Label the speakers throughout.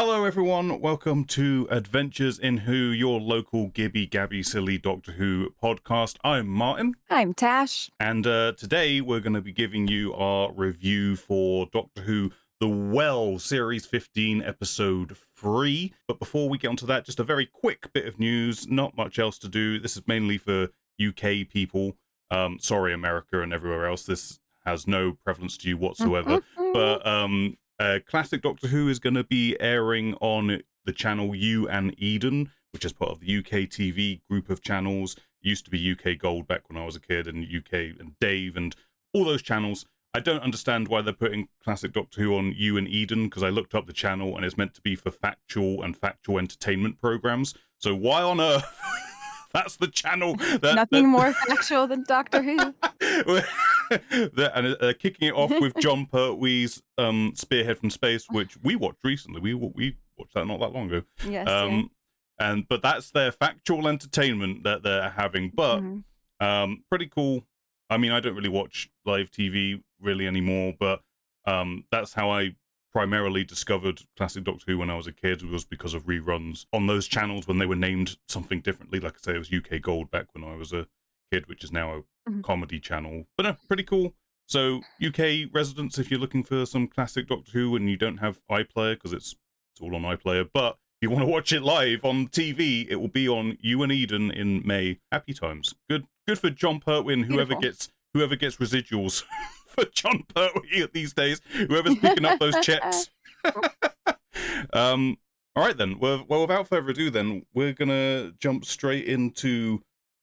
Speaker 1: Hello everyone, welcome to Adventures in Who, your local Gibby Gabby Silly Doctor Who podcast. I'm Martin.
Speaker 2: I'm Tash.
Speaker 1: And today we're going to be giving you our review for Doctor Who The Well, Series 15, Episode 3. But before we get onto that, just a very quick bit of news, not much else to do. This is mainly for UK people. Sorry, America and everywhere else, this has no prevalence to you whatsoever. But classic Doctor Who is going to be airing on the channel You and Eden, which is part of the UK TV group of channels. It used to be UK Gold back when I was a kid, and UK and Dave and all those channels. I don't understand why they're putting classic Doctor Who on You and Eden, because I looked up the channel and it's meant to be for factual entertainment programs. So why on earth? That's the channel.
Speaker 2: Nothing more factual than Doctor Who.
Speaker 1: And kicking it off with John Pertwee's Spearhead from Space, which we watched recently. We watched that not that long ago.
Speaker 2: Yes.
Speaker 1: But that's their factual entertainment that they're having. But pretty cool. I mean, I don't really watch live TV really anymore, but that's how I primarily discovered classic Doctor Who when I was a kid, was because of reruns on those channels when they were named something differently. Like I say, it was UK Gold back when I was a kid, which is now a comedy channel. But no, pretty cool. So UK residents, if you're looking for some classic Doctor Who and you don't have iPlayer, because it's all on iPlayer, but if you want to watch it live on TV, it will be on You and Eden in May. Happy times. Good for John Pertwee and whoever gets residuals for John Pertwee these days, whoever's picking up those checks. All right then. Well, without further ado, then we're gonna jump straight into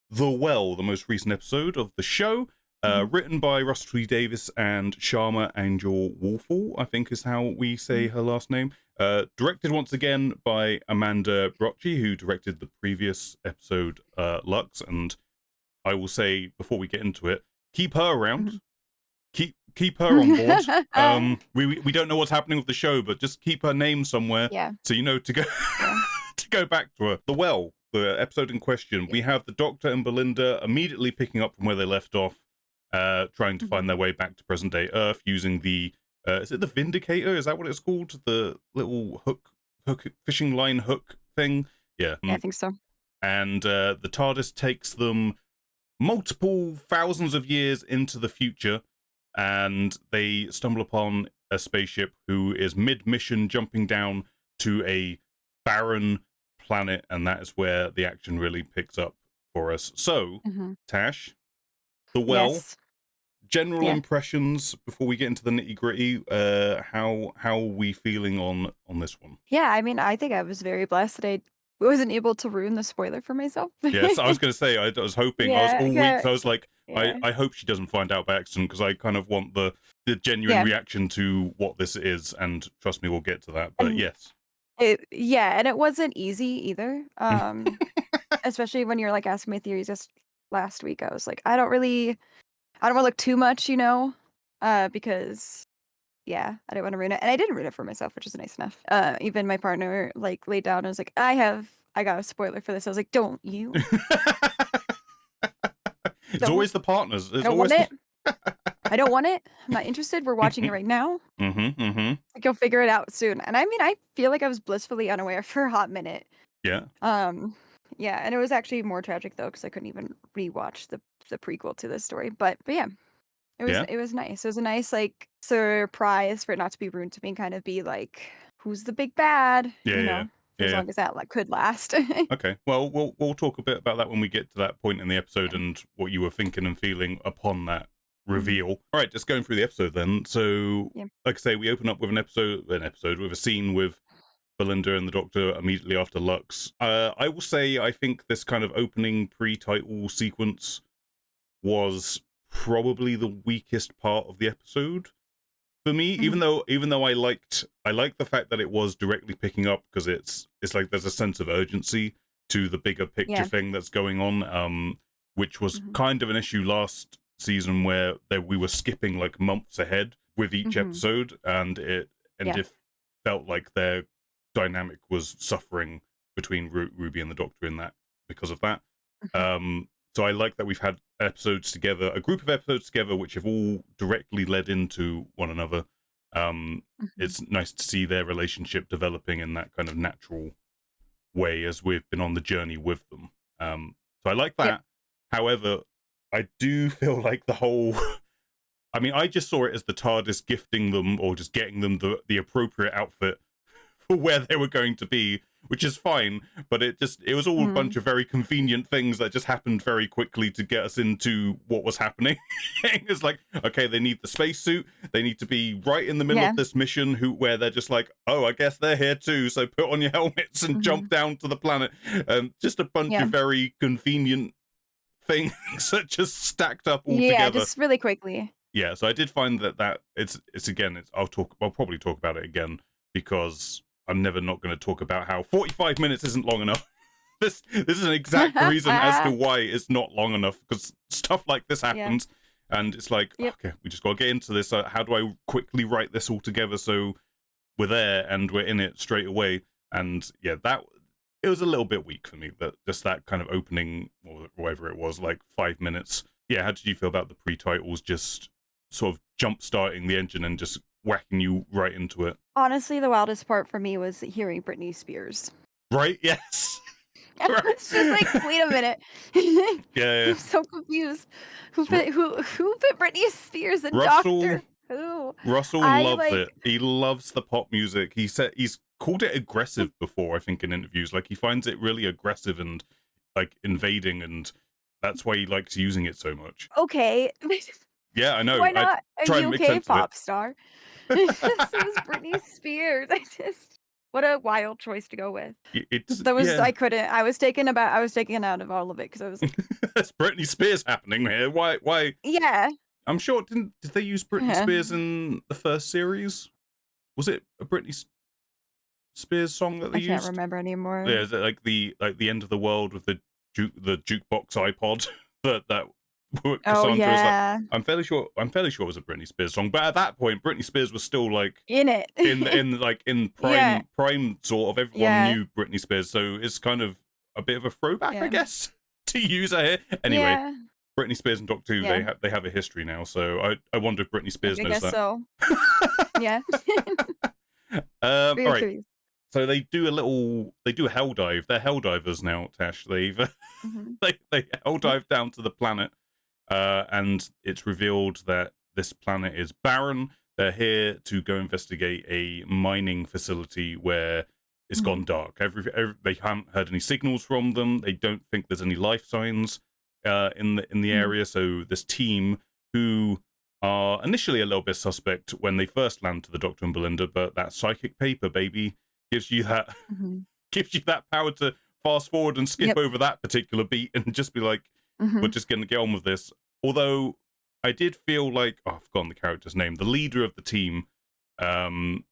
Speaker 1: The Well, the most recent episode of the show, written by Russell T Davies and Sharma Angel Wolfall, I think is how we say her last name. Directed once again by Amanda Brocchi, who directed the previous episode, Lux. And I will say before we get into it, keep her around. Keep her on board. We don't know what's happening with the show, but just keep her name somewhere, so you know to go to go back to her. The Well, the episode in question, we have the Doctor and Belinda immediately picking up from where they left off, trying to find their way back to present day Earth using the is it the Vindicator? Is that what it's called? The little hook fishing line hook thing? Yeah,
Speaker 2: I think so.
Speaker 1: And the TARDIS takes them multiple thousands of years into the future, and they stumble upon a spaceship who is mid-mission jumping down to a barren planet, and that is where the action really picks up for us. So, Tash, The Well, general impressions before we get into the nitty-gritty. How are we feeling on this one?
Speaker 2: Yeah, I mean, I think I was very blessed that I wasn't able to ruin the spoiler for myself.
Speaker 1: Yes, I was going to say, I was hoping, I was all week, so I was like,
Speaker 2: Yeah.
Speaker 1: I hope she doesn't find out by accident, because I kind of want the genuine reaction to what this is, and trust me, we'll get to that, but yes.
Speaker 2: And it wasn't easy either. Especially when you're like asking my theories just last week. I was like, I don't want to look too much, because I didn't want to ruin it. And I didn't ruin it for myself, which is nice enough. Even my partner like laid down and was like, I got a spoiler for this. I was like, don't you?
Speaker 1: It's always the partners.
Speaker 2: I don't want it. I don't want it. I'm not interested. We're watching it right now. Like, you'll figure it out soon. And I mean, I feel like I was blissfully unaware for a hot minute.
Speaker 1: Yeah.
Speaker 2: And it was actually more tragic though, because I couldn't even rewatch the prequel to this story. But yeah, it was nice. It was a nice like surprise for it not to be ruined to me, and kind of be like, who's the big bad? As long as that like could last.
Speaker 1: Okay, well, we'll talk a bit about that when we get to that point in the episode and what you were thinking and feeling upon that reveal. All right, just going through the episode then. So, like I say, we open up with an episode with a scene with Belinda and the Doctor immediately after Lux. I will say, I think this kind of opening pre-title sequence was probably the weakest part of the episode for me, even though I liked the fact that it was directly picking up, because it's like there's a sense of urgency to the bigger picture thing that's going on, which was kind of an issue last season, where we were skipping like months ahead with each episode, and it felt like their dynamic was suffering between Ruby and the Doctor in that, because of that. So I like that we've had episodes together, a group of episodes together, which have all directly led into one another. Um,
Speaker 2: Mhm.
Speaker 1: it's nice to see their relationship developing in that kind of natural way as we've been on the journey with them. So I like
Speaker 2: Yep.
Speaker 1: that. However, I do feel like the whole I mean, I just saw it as the TARDIS gifting them or just getting them the appropriate outfit for where they were going to be, which is fine. But it was all a bunch
Speaker 2: Mhm.
Speaker 1: of very convenient things that just happened very quickly to get us into what was happening. It's like, okay, they need the spacesuit. They need to be right in the middle
Speaker 2: Yeah.
Speaker 1: of this mission where they're just like, oh, I guess they're here too. So put on your helmets and jump
Speaker 2: Mhm.
Speaker 1: down to the planet. Just a bunch
Speaker 2: Yeah.
Speaker 1: of very convenient things that just stacked up all
Speaker 2: Yeah,
Speaker 1: together.
Speaker 2: just really quickly.
Speaker 1: Yeah, so I did find that it's again, I'll probably talk about it again because I'm never not going to talk about how 45 minutes isn't long enough. This is an exact reason as to why it's not long enough, because stuff like this
Speaker 2: Yeah.
Speaker 1: happens and it's like,
Speaker 2: Yep.
Speaker 1: okay, we just got to get into this. How do I quickly write this all together so we're there and we're in it straight away? And yeah, that it was a little bit weak for me, that just that kind of opening or whatever it was, like 5 minutes. Yeah, how did you feel about the pre-titles just sort of jump starting the engine and just whacking you right into it?
Speaker 2: Honestly, the wildest part for me was hearing Britney Spears.
Speaker 1: Right? Yes.
Speaker 2: I
Speaker 1: Right.
Speaker 2: was just like, "Wait a minute."
Speaker 1: Yeah, yeah.
Speaker 2: I'm so confused.
Speaker 1: Ru-
Speaker 2: Who put Britney Spears in
Speaker 1: Russell
Speaker 2: Doctor Who?
Speaker 1: Russell
Speaker 2: I,
Speaker 1: loves
Speaker 2: like
Speaker 1: it. He loves the pop music. He said he's called it aggressive before, I think, in interviews. Like he finds it really aggressive and like invading, and that's why he likes using it so much.
Speaker 2: okay.
Speaker 1: Yeah, I know.
Speaker 2: Why
Speaker 1: I
Speaker 2: not a
Speaker 1: try and make
Speaker 2: UK
Speaker 1: sense of it.
Speaker 2: pop star? So was Britney Spears. I just what a wild choice to go with.
Speaker 1: It doesn't.
Speaker 2: That was
Speaker 1: Yeah,
Speaker 2: I couldn't. I was taken out of all of it because I was like,
Speaker 1: that's Britney Spears happening here. Why? Why?
Speaker 2: "Yeah."
Speaker 1: I'm sure. Did they use Britney Spears in the first series? Was it a Spears song that they
Speaker 2: I can't
Speaker 1: used?
Speaker 2: remember
Speaker 1: Yeah,
Speaker 2: anymore.
Speaker 1: is it like the end of the world with the jukebox iPod that
Speaker 2: Oh,
Speaker 1: Cassandra was like.
Speaker 2: yeah.
Speaker 1: I'm fairly sure it was a Britney Spears song, but at that point, Britney Spears was still like
Speaker 2: In it.
Speaker 1: in
Speaker 2: Yeah.
Speaker 1: prime sort of everyone
Speaker 2: Yeah.
Speaker 1: knew Britney Spears, so it's kind of a bit of a throwback, I
Speaker 2: Yeah.
Speaker 1: guess, to use her here. Anyway,
Speaker 2: Yeah.
Speaker 1: Britney Spears and Doctor Who,
Speaker 2: Yeah.
Speaker 1: they have a history now, so I wonder if Britney Spears
Speaker 2: I
Speaker 1: knows
Speaker 2: guess
Speaker 1: that.
Speaker 2: so. Yeah.
Speaker 1: All
Speaker 2: Very
Speaker 1: right.
Speaker 2: curious.
Speaker 1: So they do a hell dive. They're hell divers now, Tash. They've
Speaker 2: Mhm.
Speaker 1: they hell dive down to the planet, and it's revealed that this planet is barren. They're here to go investigate a mining facility where it's
Speaker 2: Mhm.
Speaker 1: gone dark. They haven't heard any signals from them. They don't think there's any life signs in the
Speaker 2: Mhm.
Speaker 1: area. So this team, who are initially a little bit suspect when they first land to the Doctor and Belinda, but that psychic paper, baby, gives you that
Speaker 2: Mhm.
Speaker 1: gives you that power to fast forward and skip
Speaker 2: Yep.
Speaker 1: over that particular beat and just be like, we're
Speaker 2: Mhm.
Speaker 1: just going to get on with this. Although I did feel like, oh, I've forgotten the character's name, the leader of the team. Um,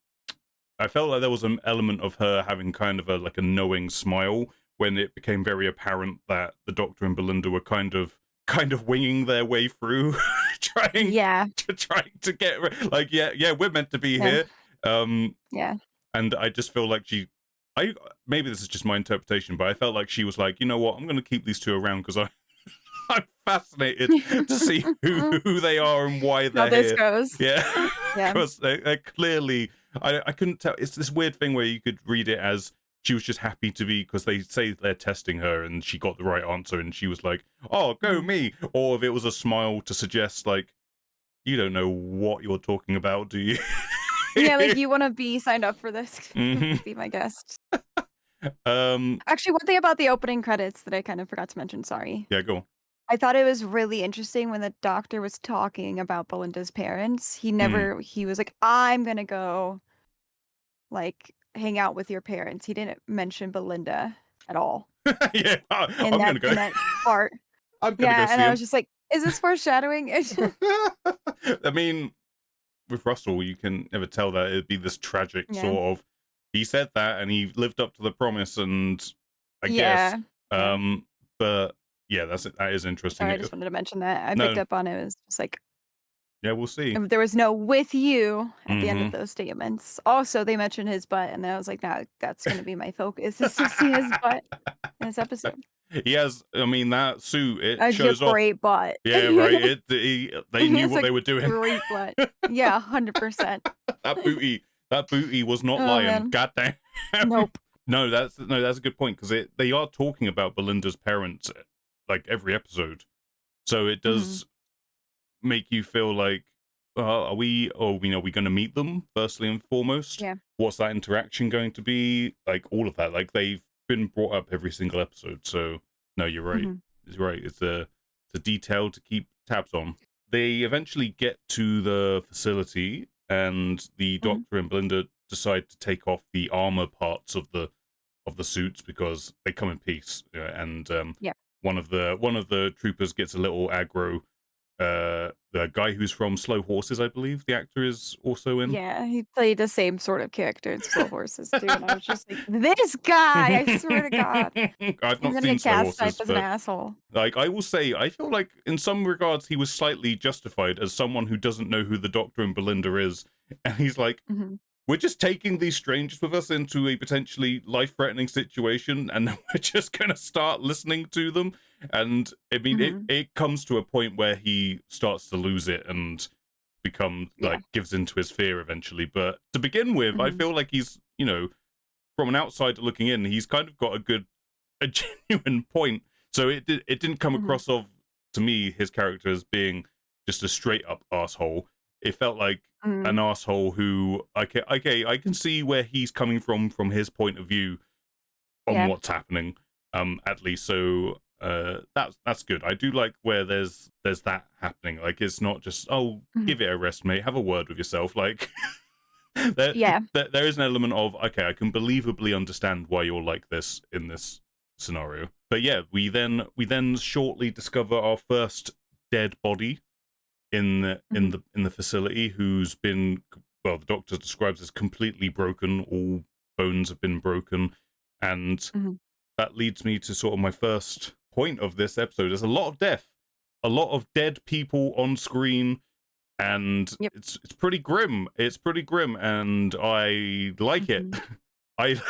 Speaker 1: I felt like there was an element of her having kind of a knowing smile when it became very apparent that the Doctor and Belinda were kind of winging their way through,
Speaker 2: Yeah.
Speaker 1: trying to get like, yeah, we're meant to be
Speaker 2: Yeah.
Speaker 1: here. Um,
Speaker 2: Yeah.
Speaker 1: and I just feel like I maybe this is just my interpretation, but I felt like she was like, you know what, I'm going to keep these two around because I'm fascinated to see who they are and why
Speaker 2: How
Speaker 1: they're
Speaker 2: this
Speaker 1: here.
Speaker 2: goes.
Speaker 1: Yeah,
Speaker 2: Yeah.
Speaker 1: because they're clearly. I couldn't tell. It's this weird thing where you could read it as she was just happy to be, because they say they're testing her and she got the right answer and she was like, "Oh, go
Speaker 2: Mhm.
Speaker 1: me!" Or if it was a smile to suggest like, "You don't know what you're talking about, do you?"
Speaker 2: Yeah, like, "You wanna be signed up for this?
Speaker 1: hmm
Speaker 2: Be my guest."
Speaker 1: Um.
Speaker 2: Actually, one thing about the opening credits that I kind of forgot to mention, sorry.
Speaker 1: Yeah. Go on.
Speaker 2: I thought it was really interesting when the doctor was talking about Belinda's parents.
Speaker 1: Mm.
Speaker 2: He was like, "I'm gonna go, like, hang out with your parents." He didn't mention Belinda at all
Speaker 1: Yeah. I'm gonna go.
Speaker 2: in that part.
Speaker 1: I'm gonna go
Speaker 2: Yeah, and
Speaker 1: see
Speaker 2: I
Speaker 1: him.
Speaker 2: was just like, "Is this foreshadowing?"
Speaker 1: I mean, with Russell, you can never tell that it'd be this tragic
Speaker 2: Yeah.
Speaker 1: sort of. He said that, and he lived up to the promise, and I guess,
Speaker 2: Yeah. Yeah.
Speaker 1: um, but yeah, that is interesting.
Speaker 2: Sorry, I just wanted to mention that. I picked
Speaker 1: No,
Speaker 2: up on it. It was just like,
Speaker 1: yeah, we'll see.
Speaker 2: there was no "with you" at the end of
Speaker 1: hmm
Speaker 2: those statements. Also, they mentioned his butt, and then I was like, "Nah, that's gonna be my focus is to see his butt in this episode."
Speaker 1: He has, I mean, that suit, it
Speaker 2: A
Speaker 1: shows off.
Speaker 2: great butt.
Speaker 1: Yeah, right. They knew
Speaker 2: It's
Speaker 1: what
Speaker 2: a
Speaker 1: they were doing.
Speaker 2: great butt. Yeah, 100%.
Speaker 1: That booty was not
Speaker 2: Oh,
Speaker 1: lying.
Speaker 2: man.
Speaker 1: God damn.
Speaker 2: Nope.
Speaker 1: No, that's a good point because they are talking about Belinda's parents like every episode, so it
Speaker 2: Mhm.
Speaker 1: does make you feel like, are we going to meet them firstly and foremost?
Speaker 2: Yeah.
Speaker 1: What's that interaction going to be? Like all of that. Like they've been brought up every single episode. So no, you're right.
Speaker 2: Mhm.
Speaker 1: It's right. It's a detail to keep tabs on. They eventually get to the facility, and the
Speaker 2: Mhm.
Speaker 1: Doctor and Belinda decide to take off the armor parts of the suits because they come in peace. And
Speaker 2: Yeah.
Speaker 1: one of the troopers gets a little aggro. The guy who's from Slow Horses, I believe the actor is also in.
Speaker 2: Yeah, he played the same sort of character in Slow Horses too, and I was just like, "This guy, I swear to God,
Speaker 1: I've
Speaker 2: he's
Speaker 1: not
Speaker 2: gonna
Speaker 1: seen
Speaker 2: get
Speaker 1: Slow
Speaker 2: gaslighted
Speaker 1: Horses,
Speaker 2: as an
Speaker 1: but
Speaker 2: asshole."
Speaker 1: like I will say, I feel like in some regards he was slightly justified as someone who doesn't know who the Doctor and Belinda is, and he's like,
Speaker 2: Mhm.
Speaker 1: we're just taking these strangers with us into a potentially life-threatening situation, and then we're just gonna start listening to them. And I mean, it
Speaker 2: Mhm.
Speaker 1: it comes to a point where he starts to lose it and becomes
Speaker 2: Yeah.
Speaker 1: like gives into his fear eventually. But to begin with, I
Speaker 2: Mhm.
Speaker 1: feel like he's, from an outsider looking in, he's kind of got a genuine point. So it didn't come
Speaker 2: Mhm.
Speaker 1: across to me his character as being just a straight up asshole. It felt like an
Speaker 2: Mhm.
Speaker 1: asshole who, okay, I can see where he's coming from his point of view on
Speaker 2: Yeah.
Speaker 1: what's happening. At least so that's good. I do like where there's that happening. Like it's not just, oh,
Speaker 2: Mhm.
Speaker 1: give it a rest, mate. Have a word with yourself. Like there,
Speaker 2: Yeah.
Speaker 1: there is an element of, okay, I can believably understand why you're like this in this scenario. But yeah, we then shortly discover our first dead body in
Speaker 2: Mhm.
Speaker 1: the facility, who's been, well, the doctor describes as completely broken. All bones have been broken, and
Speaker 2: Mhm.
Speaker 1: that leads me to sort of my first point of this episode. There's a lot of death, a lot of dead people on screen, and
Speaker 2: Yep.
Speaker 1: it's pretty grim. It's pretty grim, and I like it.
Speaker 2: Mhm.
Speaker 1: I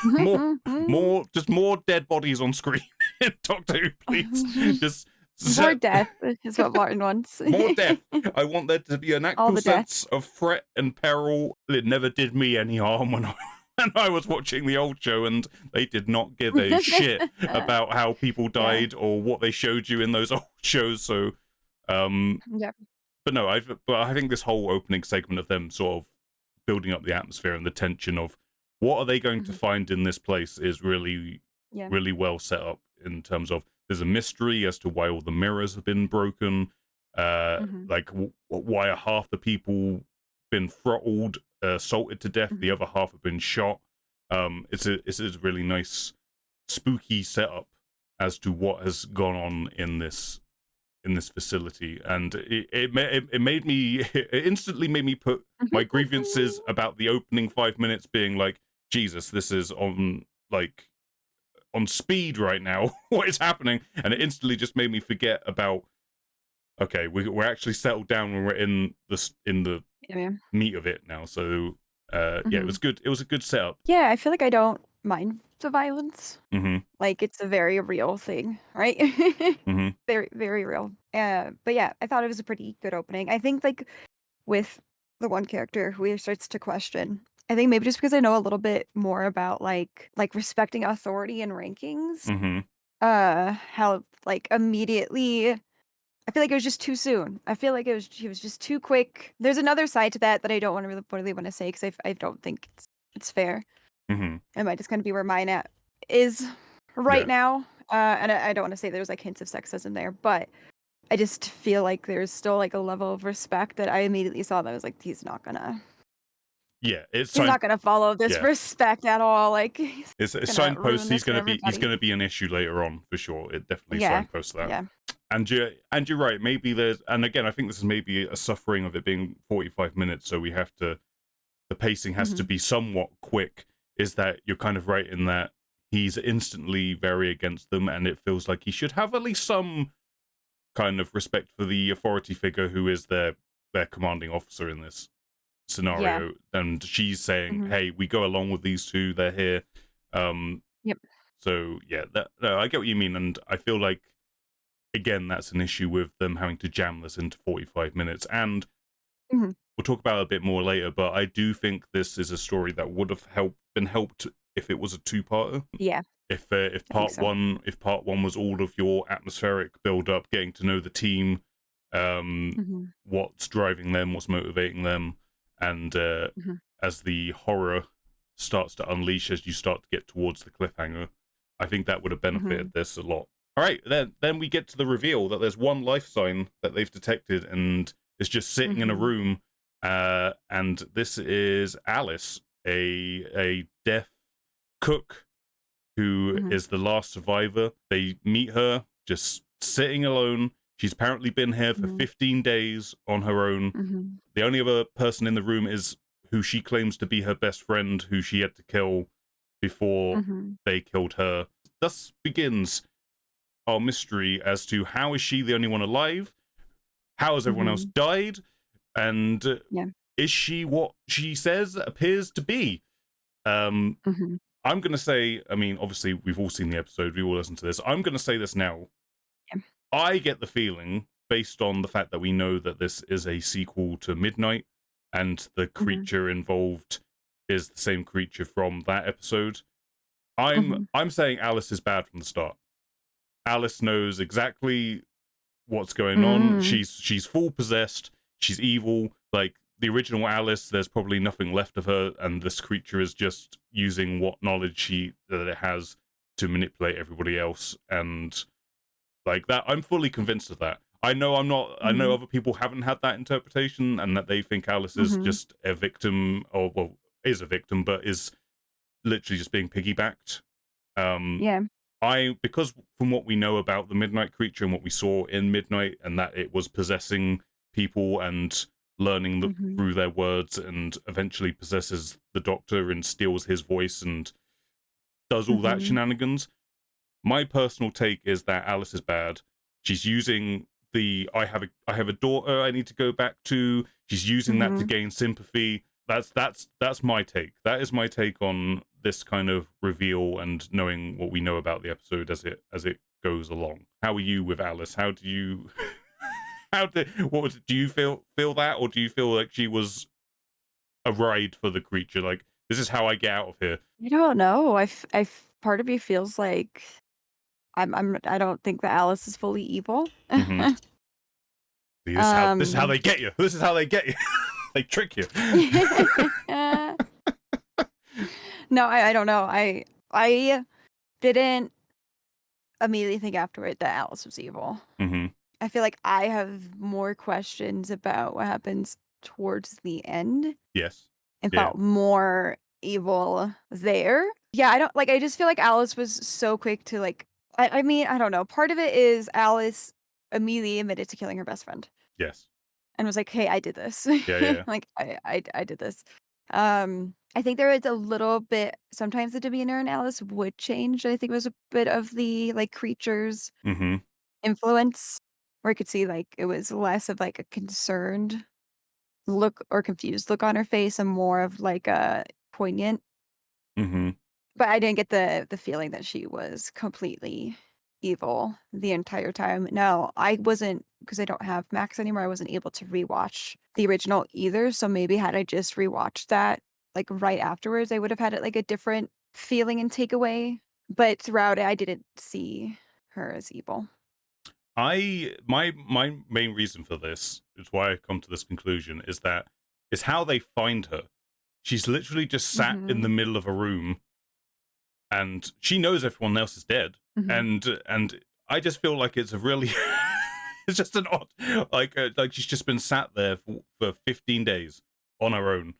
Speaker 1: more
Speaker 2: Mhm. Mhm.
Speaker 1: just more dead bodies on screen in Doctor Who, please. Just
Speaker 2: More
Speaker 1: set,
Speaker 2: death is what Martin wants.
Speaker 1: more death. I want there to be an
Speaker 2: All
Speaker 1: actual
Speaker 2: the death.
Speaker 1: sense of threat and peril. It never did me any harm when I when I was watching the old show, and they did not give a shit about how people
Speaker 2: Yeah.
Speaker 1: died or what they showed you in those old shows. So, um,
Speaker 2: Yep.
Speaker 1: but I think this whole opening segment of them sort of building up the atmosphere and the tension of what are they going to
Speaker 2: Mhm.
Speaker 1: find in this place is really,
Speaker 2: Yeah.
Speaker 1: really well set up in terms of there's a mystery as to why all the mirrors have been broken.
Speaker 2: Mhm.
Speaker 1: Like why are half the people been throttled, assaulted to death, the
Speaker 2: Mhm.
Speaker 1: other half have been shot. It's a really nice spooky setup as to what has gone on in this facility, and it made me it instantly made me put my grievances about the opening 5 minutes being like, Jesus, this is like on speed right now. What is happening? And it instantly just made me forget about, okay, we're actually settled down when we're in the
Speaker 2: Yeah, man.
Speaker 1: meat of it now. So yeah, it was
Speaker 2: Mhm.
Speaker 1: good. It was a good setup.
Speaker 2: Yeah, I feel like I don't mind the violence.
Speaker 1: Mm-hmm.
Speaker 2: Like, it's a very real thing, right?
Speaker 1: Mm-hmm.
Speaker 2: Very, very real. But yeah, I thought it was a pretty good opening. I think, like, with the one character who he starts to question, I think maybe just because I know a little bit more about, like, respecting authority and rankings,
Speaker 1: Mm-hmm.
Speaker 2: how, like, immediately I feel like it was just too soon. I feel like he was just too quick. There's another side to that that I don't wanna really wanna say because I don't think it's fair.
Speaker 1: Mm-hmm.
Speaker 2: It might just kinda be where mine at is right
Speaker 1: Yeah.
Speaker 2: now, and I don't wanna say there's, like, hints of sexism there, but I just feel like there's still, like, a level of respect that I immediately saw that I was like,
Speaker 1: Yeah. It's
Speaker 2: he's
Speaker 1: time.
Speaker 2: not gonna follow this
Speaker 1: Yeah.
Speaker 2: respect at all, like, he's
Speaker 1: It's
Speaker 2: gonna
Speaker 1: signposts.
Speaker 2: ruin
Speaker 1: He's
Speaker 2: this for
Speaker 1: gonna be
Speaker 2: everybody.
Speaker 1: an issue later on for sure. It definitely
Speaker 2: Yeah.
Speaker 1: signposts that.
Speaker 2: Yeah.
Speaker 1: And you're right. Maybe there's, and again, I think this is maybe a suffering of it being 45 minutes. So the pacing has to
Speaker 2: Mhm.
Speaker 1: be somewhat quick. Is that you're kind of right in that he's instantly very against them, and it feels like he should have at least some kind of respect for the authority figure who is their commanding officer in this
Speaker 2: Yeah.
Speaker 1: scenario. And she's saying,
Speaker 2: Mhm.
Speaker 1: "Hey, we go along with these two. They're here." Um,
Speaker 2: Yep.
Speaker 1: So yeah, no, I get what you mean, and I feel like again that's an issue with them having to jam this into 45 minutes. And
Speaker 2: Mhm.
Speaker 1: we'll talk about it a bit more later, but I do think this is a story that would have been helped if it was a two-parter.
Speaker 2: Yeah,
Speaker 1: If
Speaker 2: I think so.
Speaker 1: part one was all of your atmospheric build up, getting to know the team, um,
Speaker 2: Mhm.
Speaker 1: what's driving them, what's motivating them, and
Speaker 2: Mhm.
Speaker 1: as the horror starts to unleash as you start to get towards the cliffhanger, I think that would have benefited
Speaker 2: Mhm.
Speaker 1: this a lot. All right, then we get to the reveal that there's one life sign that they've detected, and it's just sitting in a
Speaker 2: Mhm.
Speaker 1: room. And this is Alice, a deaf cook who
Speaker 2: Mhm.
Speaker 1: is the last survivor. They meet her just sitting alone. She's apparently been here for
Speaker 2: Mhm.
Speaker 1: 15 days on her own.
Speaker 2: Mhm.
Speaker 1: The only other person in the room is who she claims to be her best friend, who she had to kill before
Speaker 2: Mhm.
Speaker 1: they killed her. Thus begins our mystery as to how is she the only one alive? How has everyone else
Speaker 2: Mhm.
Speaker 1: died? And
Speaker 2: Yeah.
Speaker 1: is she what she says appears to be? Um,
Speaker 2: Mhm.
Speaker 1: I'm going to say, I mean, obviously, we've all seen the episode, we all listened to this. I'm going to say this now.
Speaker 2: Yeah.
Speaker 1: I get the feeling, based on the fact that we know that this is a sequel to Midnight, and the
Speaker 2: Mhm.
Speaker 1: creature involved is the same creature from that episode. I'm
Speaker 2: Mhm.
Speaker 1: I'm saying Alice is bad from the start. Alice knows exactly what's going on.
Speaker 2: Mm.
Speaker 1: She's full possessed. She's evil. Like the original Alice, there's probably nothing left of her, and this creature is just using what knowledge that it has to manipulate everybody else. And like that, I'm fully convinced of that. I know I'm not. I know
Speaker 2: Mhm.
Speaker 1: other people haven't had that interpretation, and that they think Alice is
Speaker 2: Mhm.
Speaker 1: just a victim, or well, is a victim, but is literally just being piggybacked. Um,
Speaker 2: Yeah.
Speaker 1: because from what we know about the Midnight creature and what we saw in Midnight, and that it was possessing people and learning
Speaker 2: Mhm.
Speaker 1: through their words, and eventually possesses the Doctor and steals his voice and does all that
Speaker 2: Mhm.
Speaker 1: shenanigans. My personal take is that Alice is bad. She's using I have a daughter I need to go back to. She's using that to
Speaker 2: Mhm.
Speaker 1: gain sympathy. That's my take. That is my take on this kind of reveal and knowing what we know about the episode as it goes along. How are you with Alice? How do you do you feel that, or do you feel like she was a ride for the creature? Like, this is how I get out of here.
Speaker 2: I don't know. Part of me feels like I don't think that Alice is fully evil.
Speaker 1: Mm-hmm. This is how
Speaker 2: Um.
Speaker 1: they get you. This is how they get you. They trick you.
Speaker 2: No, I don't know. I didn't immediately think afterward that Alice was evil.
Speaker 1: Mm-hmm.
Speaker 2: I feel like I have more questions about what happens towards the end
Speaker 1: Yes.
Speaker 2: and
Speaker 1: Yeah.
Speaker 2: felt more evil there. Yeah, I don't like I just feel like Alice was so quick to like I mean, I don't know. Part of it is Alice immediately admitted to killing her best friend
Speaker 1: Yes.
Speaker 2: and was like, "Hey, I did this."
Speaker 1: Yeah. Yeah.
Speaker 2: Like I did this. I think there is a little bit sometimes the demeanor in Alice would change. I think it was a bit of the like creatures
Speaker 1: Mm-hmm.
Speaker 2: influence where I could see like it was less of like a concerned look or confused look on her face and more of like a poignant.
Speaker 1: Mm-hmm.
Speaker 2: But I didn't get the feeling that she was completely evil the entire time. No, I wasn't because I don't have Max anymore. I wasn't able to rewatch the original either. So maybe had I just rewatched that like right afterwards, I would have had it like a different feeling and takeaway. But throughout it, I didn't see her as evil.
Speaker 1: My main reason for this is why I come to this conclusion is how they find her. She's literally just sat in the
Speaker 2: Mhm.
Speaker 1: middle of a room, and she knows everyone else is dead.
Speaker 2: Mhm.
Speaker 1: And I just feel like it's a really it's just an odd, like she's just been sat there for 15 days on her own.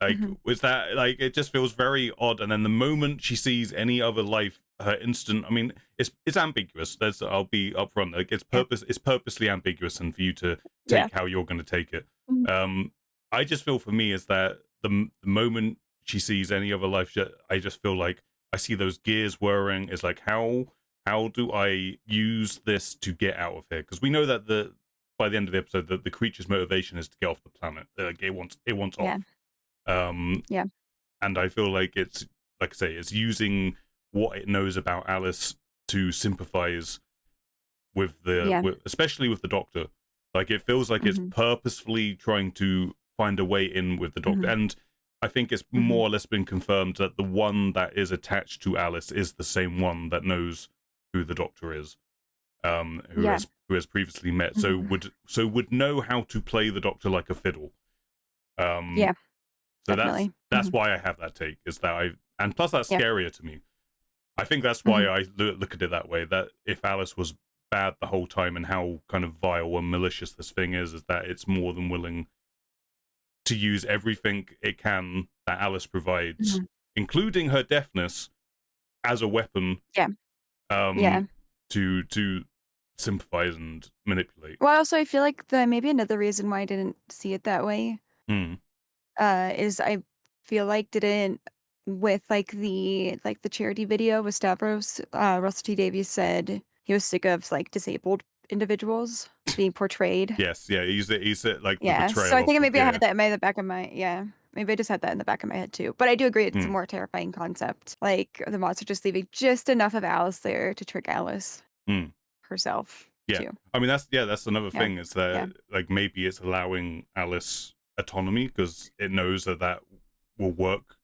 Speaker 1: Like,
Speaker 2: Mhm.
Speaker 1: was that like it just feels very odd? And then the moment she sees any other life, her instant. I mean, it's ambiguous. There's I'll be upfront. Like,
Speaker 2: Yeah.
Speaker 1: it's purposely ambiguous, and for you to
Speaker 2: Yeah.
Speaker 1: take how you're going to take it.
Speaker 2: Mhm.
Speaker 1: Um, I just feel for me is that the moment she sees any other life, I just feel like I see those gears whirring. It's like how do I use this to get out of here? Because we know that the by the end of the episode, the creature's motivation is to get off the planet. Like, it wants
Speaker 2: Yeah.
Speaker 1: off. Um,
Speaker 2: Yeah.
Speaker 1: and I feel like it's like I say, it's using what it knows about Alice to sympathize with
Speaker 2: Yeah.
Speaker 1: especially with the Doctor. Like, it feels like it's purposefully trying to find a way in with the Doctor. And I think it's more or less been confirmed that the one that is attached to Alice is the same one that knows who the Doctor is, who
Speaker 2: Yeah.
Speaker 1: has previously met, so would know how to play the Doctor like a fiddle.
Speaker 2: Yeah.
Speaker 1: So
Speaker 2: Definitely.
Speaker 1: that's why I have that take, is that and plus that's
Speaker 2: Yeah.
Speaker 1: scarier to me. I think that's why I look at it that way, that if Alice was bad the whole time, and how kind of vile and malicious this thing is that it's more than willing to use everything it can that Alice provides, including her deafness, as a weapon.
Speaker 2: Yeah. Yeah.
Speaker 1: To sympathize and manipulate.
Speaker 2: Well, also, I feel like maybe another reason why I didn't see it that way, is I feel like didn't with the charity video with Stavros, Russell T Davies said he was sick of like disabled individuals being portrayed.
Speaker 1: Yes, yeah, he's like the
Speaker 2: Yeah, so
Speaker 1: betrayal
Speaker 2: I
Speaker 1: of
Speaker 2: think
Speaker 1: the,
Speaker 2: maybe I had that in the back of my maybe I just had that in the back of my head too. But I do agree it's a more terrifying concept. Like the monster just leaving just enough of Alice there to trick Alice herself
Speaker 1: yeah.
Speaker 2: too.
Speaker 1: I mean, that's another
Speaker 2: Yeah.
Speaker 1: thing, is that like maybe it's allowing Alice autonomy because it knows that will work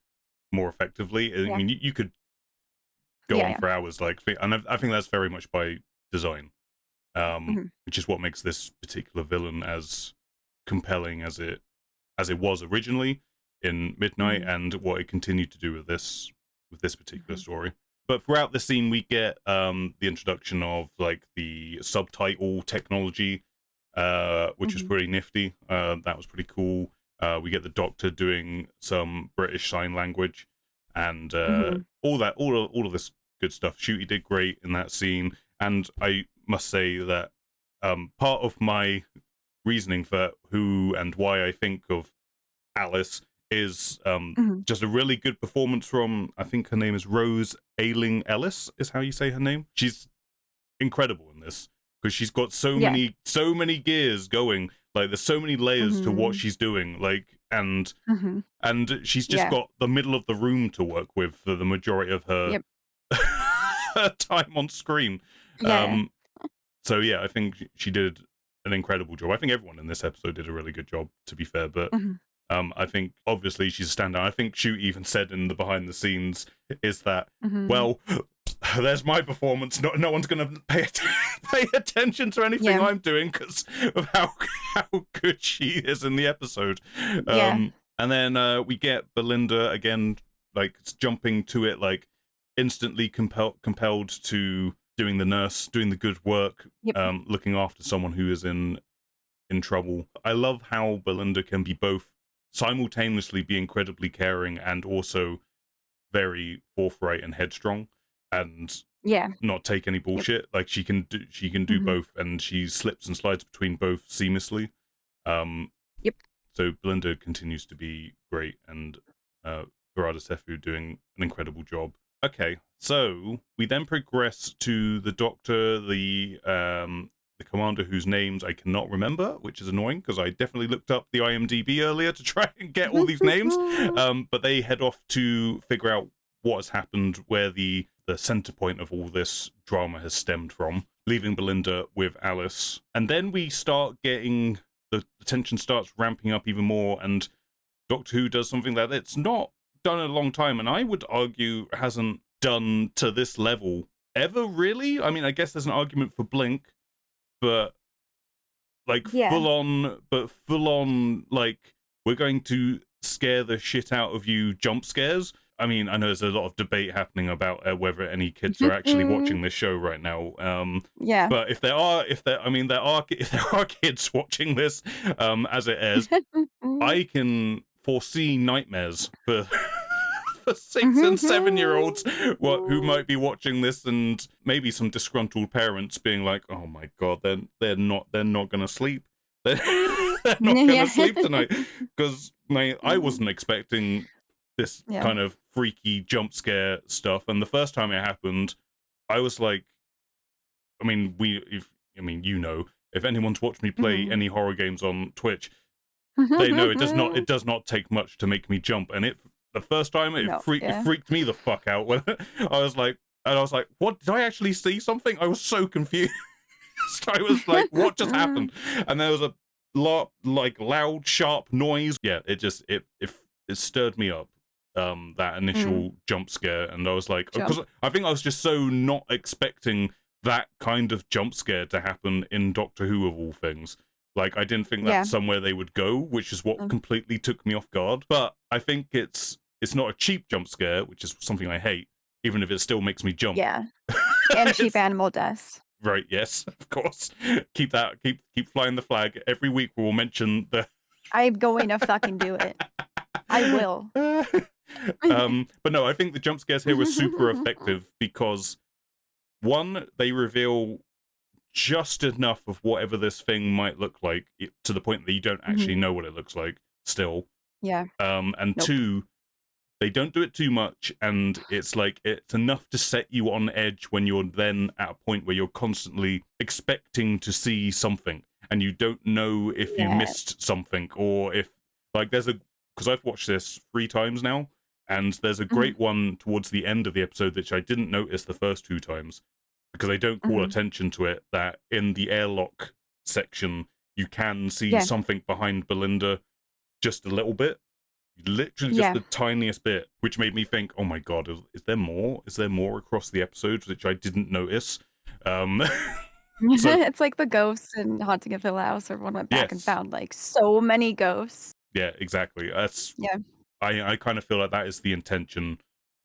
Speaker 1: more effectively. I mean, you could go on for hours, like, and I think that's very much by design, which is what makes this particular villain as compelling as it was originally in Midnight, and what it continued to do with this particular story. But throughout the scene, we get the introduction of like the subtitle technology, which was pretty nifty. That was pretty cool. We get the Doctor doing some British Sign Language, and all of this good stuff. Shooty did great in that scene, and I must say that part of my reasoning for who and why I think of Alice is just a really good performance from, I think her name is Rose Ayling Ellis, is how you say her name. She's incredible in this because she's got so many gears going. Like, there's so many layers to what she's doing. Like, and she's just got the middle of the room to work with for the majority of her, her time on screen. So yeah, I think she did an incredible job. I think everyone in this episode did a really good job, to be fair. But I think obviously she's a standout. I think Shoot even said in the behind the scenes is that, well, there's my performance. No one's going to pay attention to anything I'm doing because of how good she is in the episode. And then we get Belinda again, like jumping to it, like instantly compelled to doing the nurse, doing the good work, looking after someone who is in trouble. I love how Belinda can be both simultaneously be incredibly caring and also very forthright and headstrong, and not take any bullshit. Like, she can do both, and she slips and slides between both seamlessly. So Belinda continues to be great, and Virada Sefu doing an incredible job. Okay, so we then progress to the Doctor, the commander whose names I cannot remember, which is annoying because I definitely looked up the IMDb earlier to try and get all these names. But they head off to figure out what has happened, where the center point of all this drama has stemmed from, leaving Belinda with Alice. And then we start getting, the tension starts ramping up even more, and Doctor Who does something that it's not done in a long time, and I would argue hasn't done to this level ever, really. I mean, I guess there's an argument for Blink, but like full on, like, we're going to scare the shit out of you jump scares. I mean, I know there's a lot of debate happening about whether any kids are actually watching this show right now. But if there are kids watching this as it airs, I can foresee nightmares for for 6 and 7-year-olds who might be watching this, and maybe some disgruntled parents being like, "Oh my god, they're not gonna sleep. They're not gonna sleep tonight," because I wasn't expecting this kind of freaky jump scare stuff, and the first time it happened, I was like, I mean, if anyone's watched me play any horror games on Twitch, they know it does not take much to make me jump, and the first time
Speaker 2: No,
Speaker 1: it
Speaker 2: yeah.
Speaker 1: freaked me the fuck out when I was like, what, did I actually see something? I was so confused. I was like, what just happened? And there was a lot like loud, sharp noise. Yeah, it just it stirred me up. That
Speaker 2: Mm,
Speaker 1: initial jump scare, and I was like, because
Speaker 2: jump.
Speaker 1: I think I was just so not expecting that kind of jump scare to happen in Doctor Who of all things. Like, I didn't think
Speaker 2: Yeah.
Speaker 1: that's somewhere they would go, which is what completely took me off guard. But I think it's not a cheap jump scare, which is something I hate, even if it still makes me jump.
Speaker 2: Yeah. And cheap
Speaker 1: It's
Speaker 2: animal deaths.
Speaker 1: right, yes, of course. Keep flying the flag. Every week we will mention the
Speaker 2: I'm going to fucking do it. I will.
Speaker 1: but no, I think the jump scares here were super effective because one, they reveal just enough of whatever this thing might look like to the point that you don't actually
Speaker 2: Mhm.
Speaker 1: know what it looks like still.
Speaker 2: Yeah.
Speaker 1: And
Speaker 2: Nope.
Speaker 1: two, they don't do it too much, and it's like it's enough to set you on edge when you're then at a point where you're constantly expecting to see something and you don't know if you
Speaker 2: Yeah.
Speaker 1: missed something, or if like there's a, because I've watched this 3 times now, and there's a
Speaker 2: Mhm.
Speaker 1: great one towards the end of the episode which I didn't notice the first 2 times because they don't call
Speaker 2: Mhm.
Speaker 1: attention to it, that in the airlock section you can see
Speaker 2: Yeah.
Speaker 1: something behind Belinda just a little bit, literally just
Speaker 2: Yeah.
Speaker 1: the tiniest bit, which made me think, oh my god, is there more? Is there more across the episodes which I didn't notice? Um, so
Speaker 2: It's like the ghosts in Haunting of Hill House. Everyone went back and
Speaker 1: yes,
Speaker 2: found, like, so many ghosts.
Speaker 1: yeah, exactly. That's
Speaker 2: Yeah.
Speaker 1: I kind of feel like that is the intention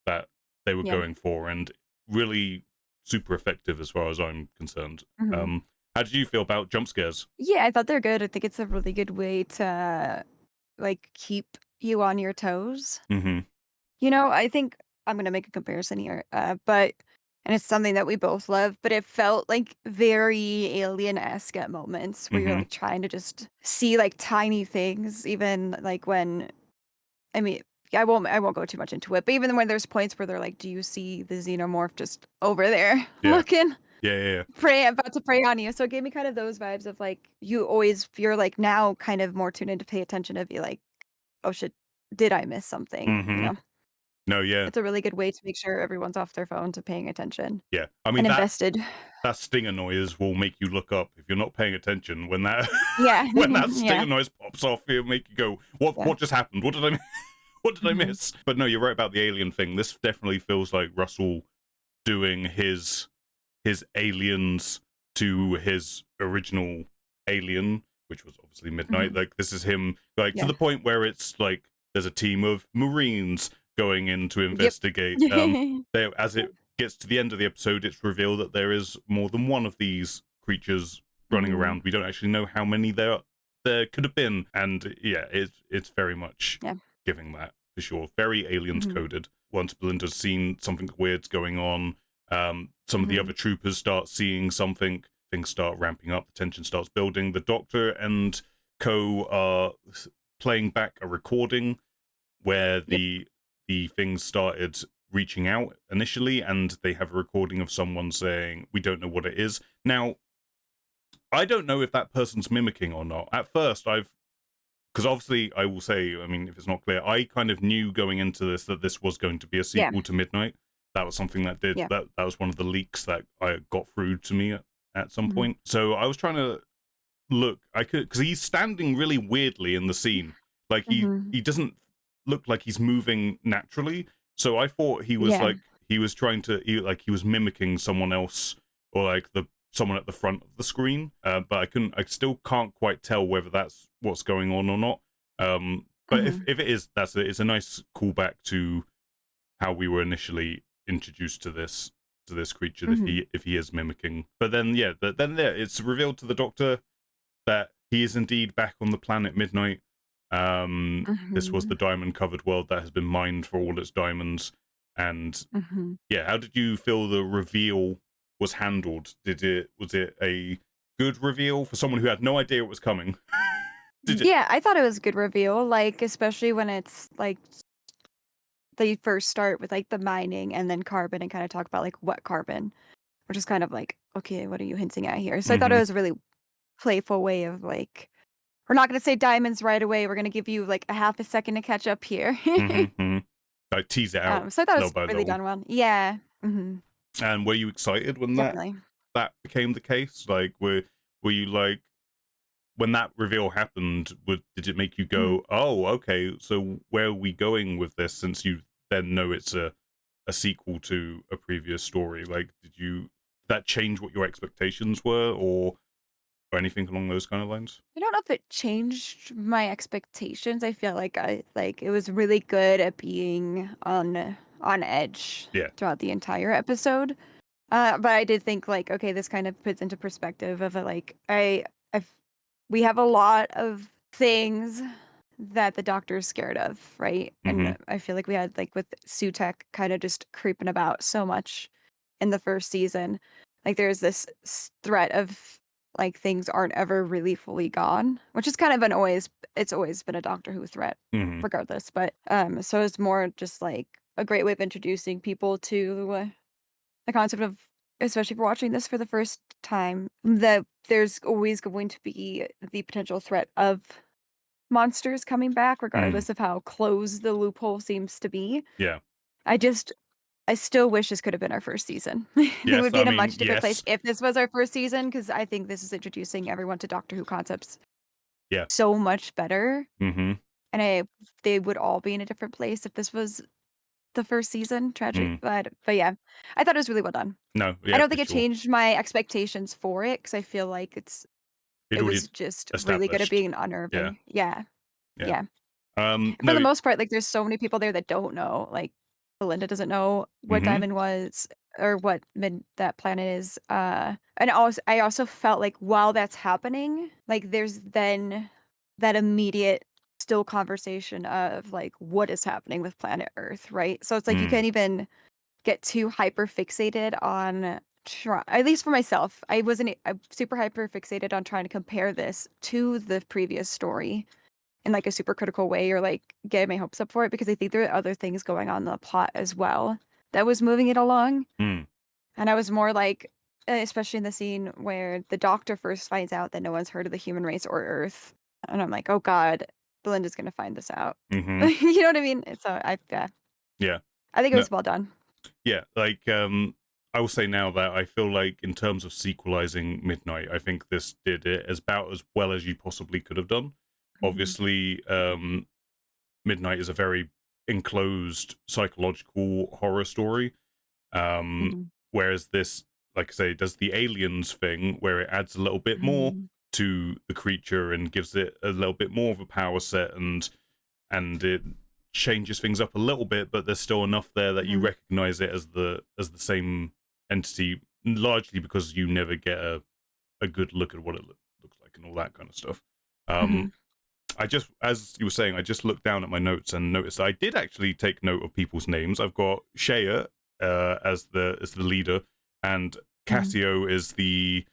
Speaker 1: that they were
Speaker 2: Yeah.
Speaker 1: going for, and really super effective as far as I'm concerned.
Speaker 2: Mhm.
Speaker 1: How did you feel about jump scares?
Speaker 2: Yeah, I thought they're good. I think it's a really good way to, like, keep you on your toes.
Speaker 1: Mm-hmm.
Speaker 2: I think I'm gonna make a comparison here, but and it's something that we both love, but it felt, like, very alien-esque at moments where you're,
Speaker 1: Mm-hmm.
Speaker 2: like, trying to just see, like, tiny things, even, like, when I mean, I won't go too much into it, but even when there's points where they're like, "Do you see the xenomorph just over there
Speaker 1: Yeah.
Speaker 2: looking,
Speaker 1: Yeah.
Speaker 2: about to prey on you?" So it gave me kind of those vibes of, like, you're, like, now kind of more tuned in to pay attention to be like, "Oh, shit, did I miss something?" You
Speaker 1: Mm-hmm.
Speaker 2: know?
Speaker 1: No, yeah.
Speaker 2: It's a really good way to make sure everyone's off their phones and paying attention
Speaker 1: Yeah. I mean
Speaker 2: and
Speaker 1: that
Speaker 2: invested.
Speaker 1: that stinger noise will make you look up if you're not paying attention. When that
Speaker 2: Yeah.
Speaker 1: when that stinger
Speaker 2: Yeah.
Speaker 1: noise pops off, it'll make you go, "What?
Speaker 2: Yeah.
Speaker 1: What just happened? What did I what did I
Speaker 2: Mhm.
Speaker 1: miss?" But no, you're right about the alien thing. This definitely feels like Russell doing his aliens to his original Alien, which was obviously Midnight.
Speaker 2: Mhm.
Speaker 1: Like, this is him, like, to
Speaker 2: Yeah.
Speaker 1: the point where it's like there's a team of Marines going in to
Speaker 2: Yep.
Speaker 1: investigate. As it gets to the end of the episode, it's revealed that there is more than one of these creatures running
Speaker 2: Mhm.
Speaker 1: around. We don't actually know how many there could have been, and yeah, it's very much
Speaker 2: Yeah.
Speaker 1: giving that for sure. Very aliens
Speaker 2: Mhm.
Speaker 1: coded. Once Belinda's seen something weird's going on, some of the
Speaker 2: Mhm.
Speaker 1: other troopers start seeing something, things start ramping up, the tension starts building. The Doctor and co are playing back a recording where
Speaker 2: Yep.
Speaker 1: the things started reaching out initially, and they have a recording of someone saying, we don't know what it is. Now, I don't know if that person's mimicking or not. At first, because obviously I will say, I mean, if it's not clear, I kind of knew going into this that this was going to be a
Speaker 2: Yeah.
Speaker 1: sequel to Midnight. That was something
Speaker 2: Yeah.
Speaker 1: that was one of the leaks that I got through to me at some
Speaker 2: Mhm.
Speaker 1: point. So I was trying to look, I could, because he's standing really weirdly in the scene. Like,
Speaker 2: Mhm.
Speaker 1: he doesn't look like he's moving naturally. So I thought he was
Speaker 2: Yeah.
Speaker 1: like he was trying to like he was mimicking someone else, or like the someone at the front of the screen. But I still can't quite tell whether that's what's going on or not. But
Speaker 2: Mhm.
Speaker 1: if it is, it's a nice callback to how we were initially introduced to this creature,
Speaker 2: Mhm.
Speaker 1: if he is mimicking. But then yeah, it's revealed to the Doctor that he is indeed back on the planet Midnight. This was the
Speaker 2: Mhm.
Speaker 1: diamond covered world that has been mined for all its diamonds. And
Speaker 2: Mhm.
Speaker 1: yeah, how did you feel the reveal was handled? Was it a good reveal for someone who had no idea it was coming? Did it?
Speaker 2: Yeah, I thought it was a good reveal, like, especially when it's, like, they first start with, like, the mining and then carbon and kinda talk about, like, what carbon, which is kind of like, "Okay, what are you hinting at here?" So I thought it
Speaker 1: Mm-hmm.
Speaker 2: was a really playful way of, like, "We're not gonna say diamonds right away, we're gonna give you, like, a half a second to catch up here."
Speaker 1: Mm-hmm. Mm-hmm. Like tease it out
Speaker 2: So I thought it
Speaker 1: little
Speaker 2: was
Speaker 1: by
Speaker 2: really
Speaker 1: little.
Speaker 2: done well. Yeah.
Speaker 1: And were you excited when
Speaker 2: Definitely.
Speaker 1: that became the case? Like, were you like when that reveal happened? Did it make you
Speaker 2: Mhm.
Speaker 1: go, "Oh, okay, so where are we going with this?" Since you then know it's a sequel to a previous story. Like, did that change what your expectations were, or anything along those kind of lines?
Speaker 2: I don't know if it changed my expectations. I feel like it was really good at being on edge
Speaker 1: Yeah.
Speaker 2: throughout the entire episode. But I did think like, okay, this kind of puts into perspective of like I've we have a lot of things that the doctor is scared of, right?
Speaker 1: Mm-hmm.
Speaker 2: And I feel like we had like with Sutek kind of just creeping about so much in the first season. Like there's this threat of like things aren't ever really fully gone, which is kind of an always it's always been a Doctor Who threat,
Speaker 1: Mm-hmm.
Speaker 2: regardless. But so it's more just like a great way of introducing people to the concept of, especially if we're watching this for the first time, that there's always going to be the potential threat of monsters coming back,
Speaker 1: Mm.
Speaker 2: regardless of how closed the loophole seems to be.
Speaker 1: Yeah.
Speaker 2: I just I still wish this could have been our first season. I think
Speaker 1: Yes.
Speaker 2: we'd be
Speaker 1: I
Speaker 2: in a
Speaker 1: mean,
Speaker 2: much different place
Speaker 1: yes.
Speaker 2: if this was our first season, because I think this is introducing everyone to Doctor Who concepts
Speaker 1: Yeah.
Speaker 2: so much better,
Speaker 1: Mm-hmm.
Speaker 2: and they would all be in a different place if this was the first season. Tragic,
Speaker 1: Mm.
Speaker 2: but yeah, I thought it was really well done.
Speaker 1: No.
Speaker 2: I
Speaker 1: Yeah,
Speaker 2: don't
Speaker 1: for
Speaker 2: think it
Speaker 1: sure.
Speaker 2: changed my expectations for it, because I feel like
Speaker 1: It
Speaker 2: it
Speaker 1: already
Speaker 2: was just really good at
Speaker 1: established.
Speaker 2: being
Speaker 1: Yeah.
Speaker 2: unnerving. Yeah,
Speaker 1: Yeah.
Speaker 2: yeah. For the
Speaker 1: No.
Speaker 2: most part, like, there's so many people there that don't know, like, Belinda doesn't know what
Speaker 1: Mm-hmm.
Speaker 2: Diamond was or what that planet is, and also I also felt like while that's happening, like, there's then that immediate still conversation of, like, what is happening with planet Earth, right? So it's like you
Speaker 1: Mm.
Speaker 2: can't even get too hyper fixated on at least for myself, I wasn't super hyper fixated on trying to compare this to the previous story in like a super critical way or like get my hopes up for it, because I think there are other things going on in the plot as well that was moving it along.
Speaker 1: Mm.
Speaker 2: And I was more like, especially in the scene where the doctor first finds out that no one's heard of the human race or Earth. And I'm like, oh God, Belinda's going to find this out.
Speaker 1: Mm-hmm.
Speaker 2: You know what I mean? So yeah,
Speaker 1: Yeah.
Speaker 2: I think it
Speaker 1: No.
Speaker 2: was well done.
Speaker 1: Yeah. Like, I will say now that I feel like in terms of sequelizing Midnight, I think this did it about as well as you possibly could have done.
Speaker 2: Hmm.
Speaker 1: Obviously, Midnight is a very enclosed psychological horror story. Um,
Speaker 2: Hmm.
Speaker 1: whereas this, like I say, does the aliens thing where it adds a little bit more
Speaker 2: Hmm.
Speaker 1: to the creature and gives it a little bit more of a power set, and it changes things up a little bit, but there's still enough there that you
Speaker 2: Hmm.
Speaker 1: recognize it as the same entity, largely because you never get a good look at what it looks like and all that kind of stuff.
Speaker 2: Hmm.
Speaker 1: Um, I just, as you were saying, I just looked down at my notes and noticed I did actually take note of people's names. I've got Shea as the leader, and
Speaker 2: Hmm.
Speaker 1: Cassio is the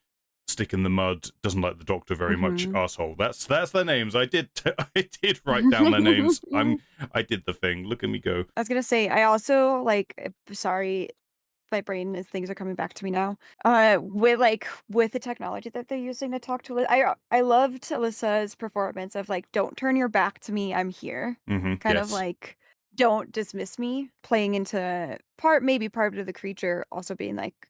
Speaker 1: stick in the mud, doesn't like the Doctor very much
Speaker 2: Hmm.
Speaker 1: asshole. That's their names. I did I did write down their names. I did the thing. Look at me go.
Speaker 2: I was gonna say, I also like, sorry, my brain is things are coming back to me now. With the technology that they're using to talk to I loved Alyssa's performance of like, "Don't turn your back to me, I'm here."
Speaker 1: Mm-hmm.
Speaker 2: Kind of
Speaker 1: Yes.
Speaker 2: like, "Don't dismiss me," playing into maybe part of the creature also being like,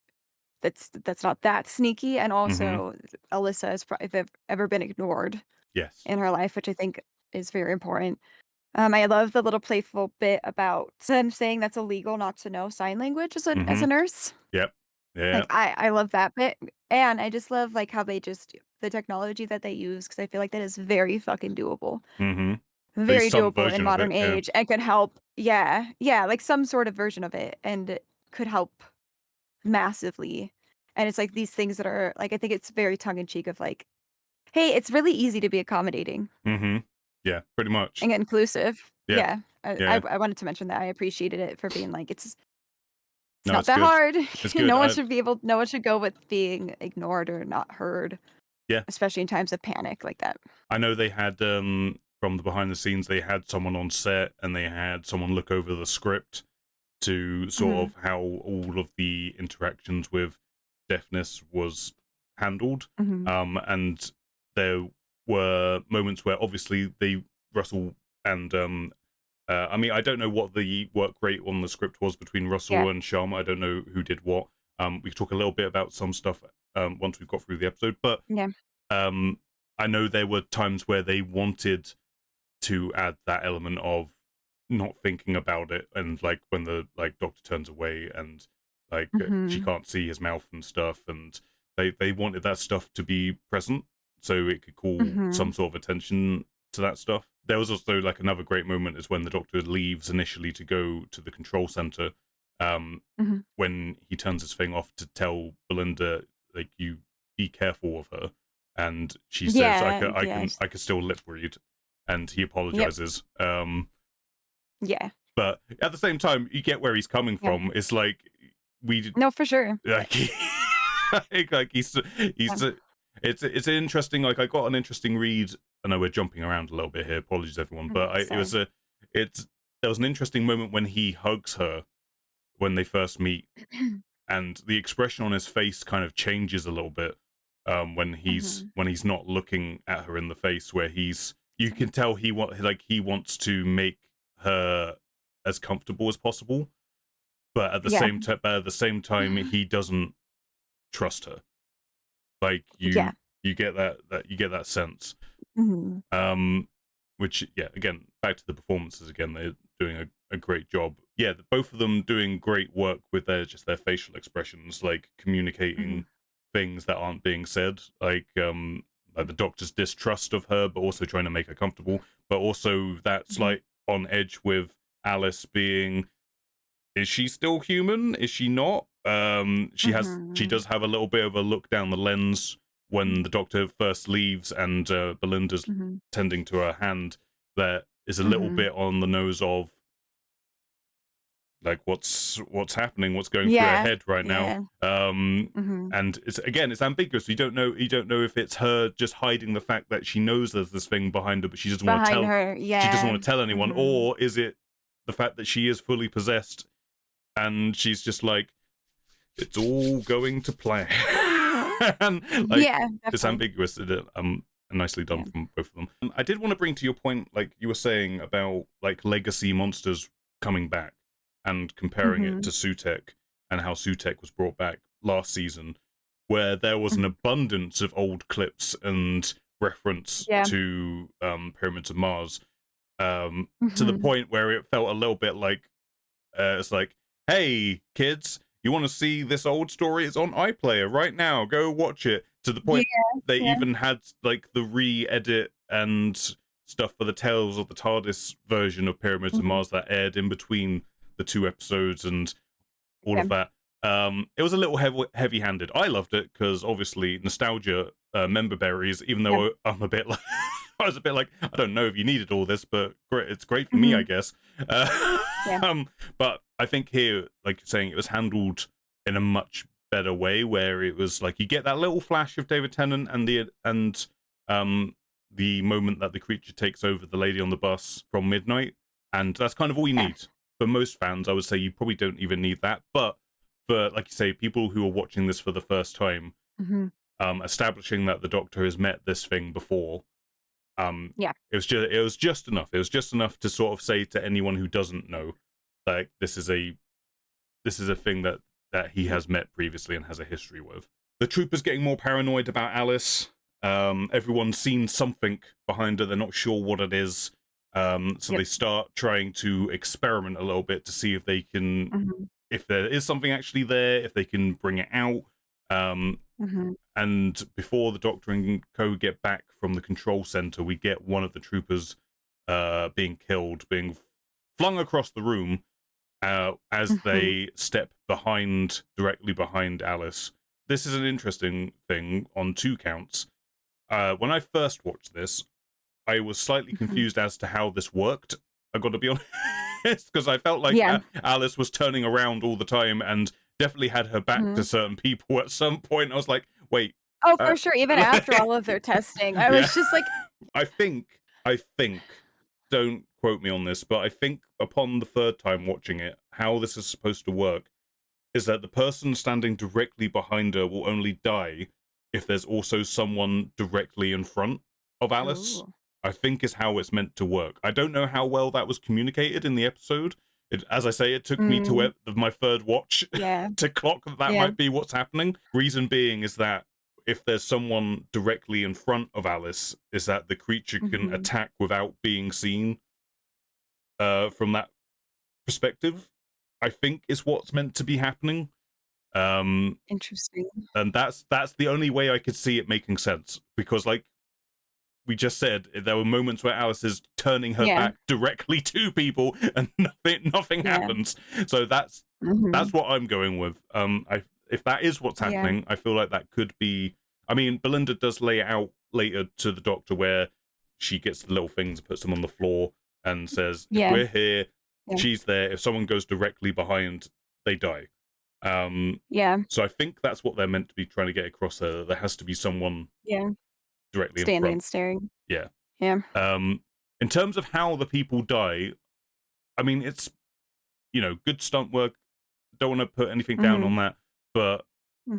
Speaker 2: that's not that sneaky, and
Speaker 1: Mm-hmm.
Speaker 2: also Alyssa has if ever been ignored
Speaker 1: Yes.
Speaker 2: in her life, which I think is very important. I love the little playful bit about them saying that's illegal not to know sign language as
Speaker 1: Mm-hmm.
Speaker 2: a nurse.
Speaker 1: Yep.
Speaker 2: Like,
Speaker 1: Yeah.
Speaker 2: I love that bit, and I just love, like, how they just the technology that they use, because I feel like that is very fucking doable.
Speaker 1: Mm-hmm. At least
Speaker 2: Very
Speaker 1: some
Speaker 2: doable in
Speaker 1: version of it.
Speaker 2: modern
Speaker 1: Yeah.
Speaker 2: age and could help. Yeah, yeah, like, some sort of version of it, and it could help massively, and it's, like, these things that are like, I think it's very tongue in cheek of, like, "Hey, it's really easy to be accommodating
Speaker 1: Mm-hmm. Yeah. Pretty much.
Speaker 2: and inclusive."
Speaker 1: Yeah.
Speaker 2: Yeah,
Speaker 1: Yeah.
Speaker 2: I wanted to mention that. I appreciated it for being like, it's
Speaker 1: No,
Speaker 2: not
Speaker 1: it's
Speaker 2: that
Speaker 1: good.
Speaker 2: hard.
Speaker 1: It's good.
Speaker 2: No one should go with being ignored or not heard,
Speaker 1: Yeah.
Speaker 2: especially in times of panic like that.
Speaker 1: I know they had from the behind the scenes they had someone on set and they had someone look over the script to sort
Speaker 2: Mhm,
Speaker 1: of how all of the interactions with deafness was handled.
Speaker 2: mhm,
Speaker 1: And there were moments where obviously they Russell and I mean, I don't know what the work rate on the script was between
Speaker 2: Yeah.
Speaker 1: Russell and Sharma. I don't know who did what. We can talk a little bit about some stuff once we've got through the episode, but
Speaker 2: Yeah.
Speaker 1: um, I know there were times where they wanted to add that element of not thinking about it, and like when the like doctor turns away and like she
Speaker 2: Mhm.
Speaker 1: can't see his mouth and stuff, and they wanted that stuff to be present so it could call some
Speaker 2: Mhm.
Speaker 1: sort of attention to that stuff. There was also like another great moment is when the doctor leaves initially to go to the control center, um
Speaker 2: Mhm.
Speaker 1: when he turns his thing off to tell Belinda, like, you be careful of her, and she says,
Speaker 2: Yeah.
Speaker 1: I
Speaker 2: Yes.
Speaker 1: can still lip read, and he
Speaker 2: Yep.
Speaker 1: apologizes.
Speaker 2: Yeah.
Speaker 1: But at the same time, you get where he's coming
Speaker 2: Yeah.
Speaker 1: from. It's like we
Speaker 2: No, for sure.
Speaker 1: like like
Speaker 2: Yeah.
Speaker 1: he's it's an interesting, like, I got an interesting read. I know we're jumping around a little bit here. Apologies, everyone, but it was
Speaker 2: Sorry.
Speaker 1: it's there was an interesting moment when he hugs her when they first meet, and the expression on his face kind of changes a little bit
Speaker 2: Mhm.
Speaker 1: when he's not looking at her in the face, where you can tell he wants to make her as comfortable as possible, but
Speaker 2: Yeah.
Speaker 1: at the same time he doesn't trust her. Like,
Speaker 2: Yeah.
Speaker 1: you get that you get that sense.
Speaker 2: Mhm.
Speaker 1: Um, which, yeah, again, back to the performances again, they're doing a great job. Yeah, both of them doing great work with their facial expressions, like
Speaker 2: Mhm.
Speaker 1: communicating things that aren't being said, like the doctor's distrust of her, but also trying to make her comfortable, but also that's
Speaker 2: Mhm.
Speaker 1: like on edge with Alice being, is she still human? Is she not? She
Speaker 2: Mhm.
Speaker 1: does have a little bit of a look down the lens when the doctor first leaves, and Belinda's
Speaker 2: Mhm.
Speaker 1: tending to her hand. That is a little
Speaker 2: Mhm.
Speaker 1: bit on the nose of, like, what's happening, what's going through her
Speaker 2: Yeah.
Speaker 1: head right now.
Speaker 2: Yeah. Mhm.
Speaker 1: And it's ambiguous. You don't know if it's her just hiding the fact that she knows there's this thing behind her, but
Speaker 2: Behind her.
Speaker 1: she doesn't
Speaker 2: Yeah.
Speaker 1: want to tell anyone,
Speaker 2: Mhm.
Speaker 1: or is it the fact that she is fully possessed and she's just like, it's all going to plan. And like,
Speaker 2: Yeah,
Speaker 1: it's
Speaker 2: definitely.
Speaker 1: ambiguous. Nicely done
Speaker 2: Yeah.
Speaker 1: from both of them. I did want to bring to your point, like you were saying about like legacy monsters coming back and comparing it
Speaker 2: Mhm.
Speaker 1: to Sutek, and how Sutek was brought back last season, where there was an
Speaker 2: Mhm.
Speaker 1: abundance of old clips and reference
Speaker 2: Yeah.
Speaker 1: to Pyramids of Mars, to the
Speaker 2: Mhm.
Speaker 1: point where it felt a little bit like, it's like, hey, kids, you want to see this old story? It's on iPlayer right now. Go watch it. To the
Speaker 2: Yeah.
Speaker 1: point they
Speaker 2: Yeah.
Speaker 1: even had like the re-edit and stuff for the Tales of the TARDIS version of Pyramids of
Speaker 2: Mhm.
Speaker 1: Mars that aired in between the two episodes and all
Speaker 2: Yeah.
Speaker 1: of that. It was a little heavy-handed. I loved it because obviously nostalgia, member berries. Even
Speaker 2: Yeah.
Speaker 1: though I'm a bit like, I was a bit like, I don't know if you needed all this, but great, it's great for me, I
Speaker 2: Mhm.
Speaker 1: guess. Uh,
Speaker 2: Yeah.
Speaker 1: but I think here, like you're saying, it was handled in a much better way, where it was like you get that little flash of David Tennant and um the moment that the creature takes over the lady on the bus from Midnight, and that's kind of all you
Speaker 2: Yeah.
Speaker 1: need. For most fans, I would say you probably don't even need that. But for, like you say, people who are watching this for the first time,
Speaker 2: Mhm.
Speaker 1: establishing that the Doctor has met this thing before,
Speaker 2: Yeah.
Speaker 1: it was just enough. It was just enough to sort of say to anyone who doesn't know, like, this is a thing that he has met previously and has a history with. The troopers getting more paranoid about Alice. Everyone's seen something behind her. They're not sure what it is. So
Speaker 2: Yep.
Speaker 1: they start trying to experiment a little bit to see if they can,
Speaker 2: Mhm.
Speaker 1: if there is something actually there, if they can bring it out. Um,
Speaker 2: Mhm.
Speaker 1: and before the Doctor and co get back from the control center, we get one of the troopers being killed, being flung across the room as
Speaker 2: Mhm.
Speaker 1: they step directly behind Alice. This is an interesting thing on two counts. When I first watched this, I was slightly
Speaker 2: Mhm.
Speaker 1: confused as to how this worked. I got to be honest, because I felt like
Speaker 2: Yeah.
Speaker 1: Alice was turning around all the time and definitely had her back to
Speaker 2: Mhm.
Speaker 1: certain people at some point. I was like, wait,
Speaker 2: Oh,
Speaker 1: uh,
Speaker 2: for sure, even after all of their testing, I
Speaker 1: yeah.
Speaker 2: was just like,
Speaker 1: I think, don't quote me on this, but I think upon the third time watching it, how this is supposed to work is that the person standing directly behind her will only die if there's also someone directly in front of Alice.
Speaker 2: "Ooh."
Speaker 1: I think is how it's meant to work. I don't know how well that was communicated in the episode. As I say, it took me to
Speaker 2: Mm,
Speaker 1: my third watch
Speaker 2: yeah.
Speaker 1: to clock that
Speaker 2: Yeah.
Speaker 1: might be what's happening. Reason being is that if there's someone directly in front of Alice, is that the creature can
Speaker 2: Mhm.
Speaker 1: attack without being seen from that perspective. I think is what's meant to be happening. Um,
Speaker 2: Interesting.
Speaker 1: and that's the only way I could see it making sense, because like we just said, there were moments where Alice is turning her
Speaker 2: Yeah.
Speaker 1: back directly to people and nothing
Speaker 2: Yeah.
Speaker 1: happens. So that's
Speaker 2: Mhm.
Speaker 1: what I'm going with. If that is what's
Speaker 2: Yeah.
Speaker 1: happening, I feel like that could be. I mean, Belinda does lay it out later to the Doctor where she gets the little things, puts them on the floor, and says, "If
Speaker 2: Yeah.
Speaker 1: we're here,
Speaker 2: Yeah.
Speaker 1: she's there. If someone goes directly behind, they die." Um,
Speaker 2: Yeah.
Speaker 1: so I think that's what they're meant to be trying to get across there. There has to be someone
Speaker 2: Yeah.
Speaker 1: directly in
Speaker 2: Standing
Speaker 1: front.
Speaker 2: and staring.
Speaker 1: Yeah.
Speaker 2: Yeah.
Speaker 1: In terms of how the people die, I mean, it's good stunt work. Don't want to put anything down on
Speaker 2: Mhm.
Speaker 1: that, but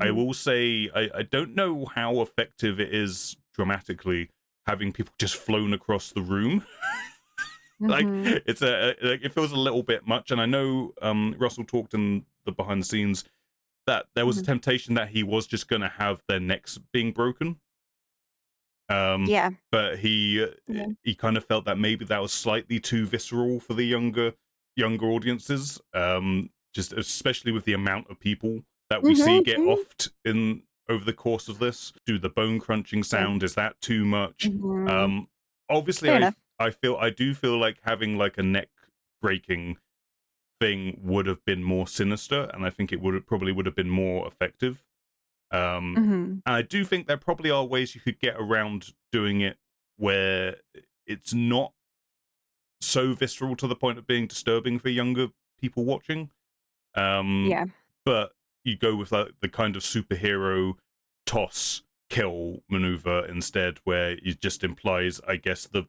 Speaker 1: I
Speaker 2: Mhm.
Speaker 1: will say I don't know how effective it is dramatically having people just flown across the room. Like
Speaker 2: Mhm.
Speaker 1: like, it feels a little bit much, and I know Russell talked in the behind the scenes that there was a
Speaker 2: Mhm.
Speaker 1: temptation that he was just going to have their necks being broken.
Speaker 2: Yeah.
Speaker 1: But
Speaker 2: Yeah.
Speaker 1: he kind of felt that maybe that was slightly too visceral for the younger audiences. Just especially with the amount of people that we see
Speaker 2: Mhm.
Speaker 1: get
Speaker 2: Mhm.
Speaker 1: offed in over the course of this. Do the bone crunching
Speaker 2: Yeah.
Speaker 1: sound, is that too much?
Speaker 2: Mhm.
Speaker 1: Um, Obviously,
Speaker 2: Fair enough.
Speaker 1: I do feel like having like a neck breaking thing would have been more sinister, and I think it would have been more effective.
Speaker 2: Mhm.
Speaker 1: And I do think there probably are ways you could get around doing it where it's not so visceral to the point of being disturbing for younger people watching. Um,
Speaker 2: Yeah.
Speaker 1: but you go with like the kind of superhero toss kill maneuver instead, where it just implies, I guess, the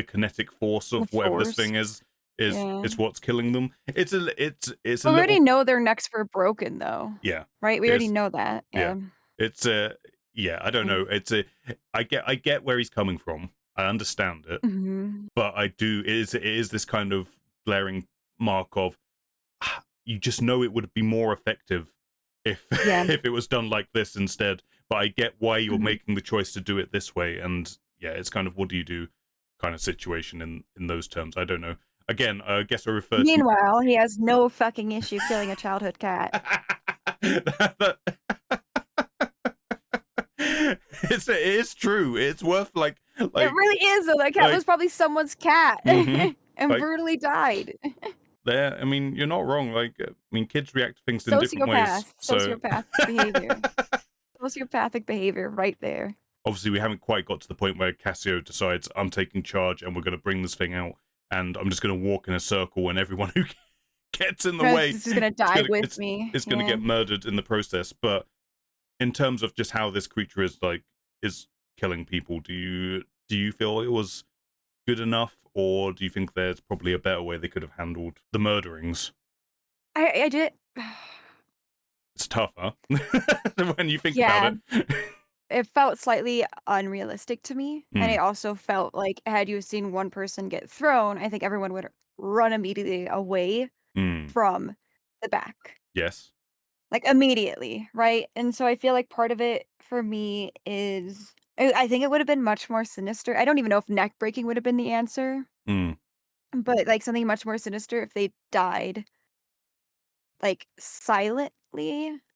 Speaker 1: kinetic force
Speaker 2: The
Speaker 1: of whatever this
Speaker 2: force.
Speaker 1: thing is
Speaker 2: Yeah.
Speaker 1: is what's killing them. It's a
Speaker 2: But we already
Speaker 1: little
Speaker 2: know their necks were broken though,
Speaker 1: yeah.
Speaker 2: right? We already
Speaker 1: It's
Speaker 2: know that.
Speaker 1: yeah.
Speaker 2: Yeah.
Speaker 1: It's yeah, I don't
Speaker 2: Mm.
Speaker 1: know. I get where he's coming from. I understand it,
Speaker 2: Mhm.
Speaker 1: but it is this kind of glaring mark of you just know it would be more effective if
Speaker 2: Yeah.
Speaker 1: if it was done like this instead. But I get why you're
Speaker 2: Mhm.
Speaker 1: making the choice to do it this way, and yeah, it's kind of what do you do kind of situation in those terms. I don't know. Again, I guess I refer to
Speaker 2: Meanwhile, he has no fucking issue killing a childhood cat.
Speaker 1: that, it is true. It's worth
Speaker 2: It
Speaker 1: like
Speaker 2: really is though. That cat
Speaker 1: like
Speaker 2: was probably someone's cat
Speaker 1: hmm
Speaker 2: and
Speaker 1: like
Speaker 2: brutally died.
Speaker 1: there. I mean, you're not wrong. Like, I mean, kids react to things in different ways.
Speaker 2: Sociopath.
Speaker 1: So
Speaker 2: Sociopath behavior. Sociopathic behavior right there.
Speaker 1: obviously, we haven't quite got to the point where Cassio decides I'm taking charge and we're going to bring this thing out, and I'm just going to walk in a circle, and everyone who gets in the way,
Speaker 2: This is gonna
Speaker 1: it's
Speaker 2: die
Speaker 1: gonna
Speaker 2: with
Speaker 1: it's
Speaker 2: me.
Speaker 1: it's gonna
Speaker 2: Yeah.
Speaker 1: get murdered in the process. But in terms of just how this creature is killing people, do you feel it was good enough, or do you think there's probably a better way they could have handled the murderings?
Speaker 2: I did.
Speaker 1: It's tough, huh? When you think about
Speaker 2: Yeah.
Speaker 1: it.
Speaker 2: It felt slightly unrealistic to me, and it
Speaker 1: Mm,
Speaker 2: also felt like had you seen one person get thrown, I think everyone would run immediately away
Speaker 1: mm,
Speaker 2: from the back.
Speaker 1: yes.
Speaker 2: Like, immediately, right? And so I feel like part of it for me is I think it would have been much more sinister. I don't even know if neck breaking would have been the answer,
Speaker 1: Mm,
Speaker 2: but, like, something much more sinister if they died, like, silently.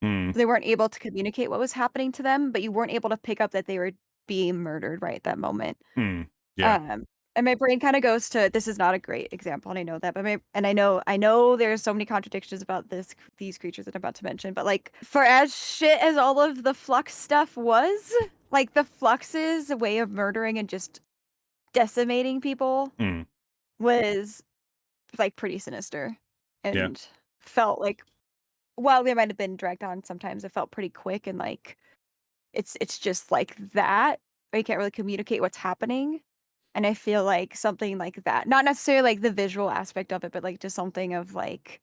Speaker 1: mm,
Speaker 2: They weren't able to communicate what was happening to them, but you weren't able to pick up that they were being murdered right at that moment.
Speaker 1: mm, yeah.
Speaker 2: Um, and my brain kinda goes to this is not a great example, and I know that, but I know there's so many contradictions about these creatures that I'm about to mention, but, like, for as shit as all of the Flux stuff was, like, the Flux's way of murdering and just decimating people
Speaker 1: Mm,
Speaker 2: was, like, pretty sinister
Speaker 1: yeah.
Speaker 2: and felt like while they might have been dragged on sometimes, it felt pretty quick and, like, it's just like that, but you can't really communicate what's happening. And I feel like something like that, not necessarily like the visual aspect of it, but like just something of like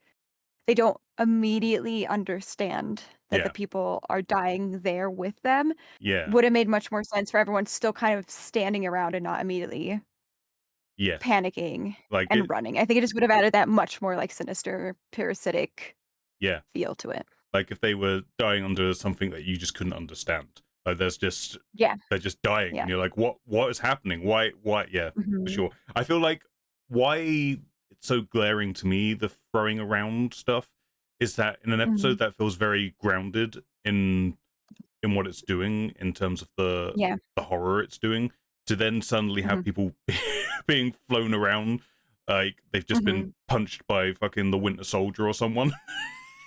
Speaker 2: they don't immediately understand that the
Speaker 1: Yeah.
Speaker 2: people are dying there with them,
Speaker 1: Yeah.
Speaker 2: would have made much more sense for everyone still kind of standing around and not immediately
Speaker 1: Yes.
Speaker 2: panicking
Speaker 1: Like
Speaker 2: and
Speaker 1: it.
Speaker 2: running. I think it just would have added that much more, like, sinister, parasitic
Speaker 1: Yeah.
Speaker 2: feel to it.
Speaker 1: Like if they were dying under something that you just couldn't understand. Like there's just
Speaker 2: Yeah,
Speaker 1: they're just dying and
Speaker 2: yeah.
Speaker 1: you're like, what is happening? Why yeah, for
Speaker 2: Mhm,
Speaker 1: sure. I feel like why it's so glaring to me, the throwing around stuff, is that in an
Speaker 2: mhm.
Speaker 1: episode that feels very grounded in what it's doing in terms of
Speaker 2: Yeah,
Speaker 1: the horror it's doing, to then suddenly have
Speaker 2: mhm,
Speaker 1: people being flown around like they've just been
Speaker 2: mhm,
Speaker 1: punched by fucking the Winter Soldier or someone.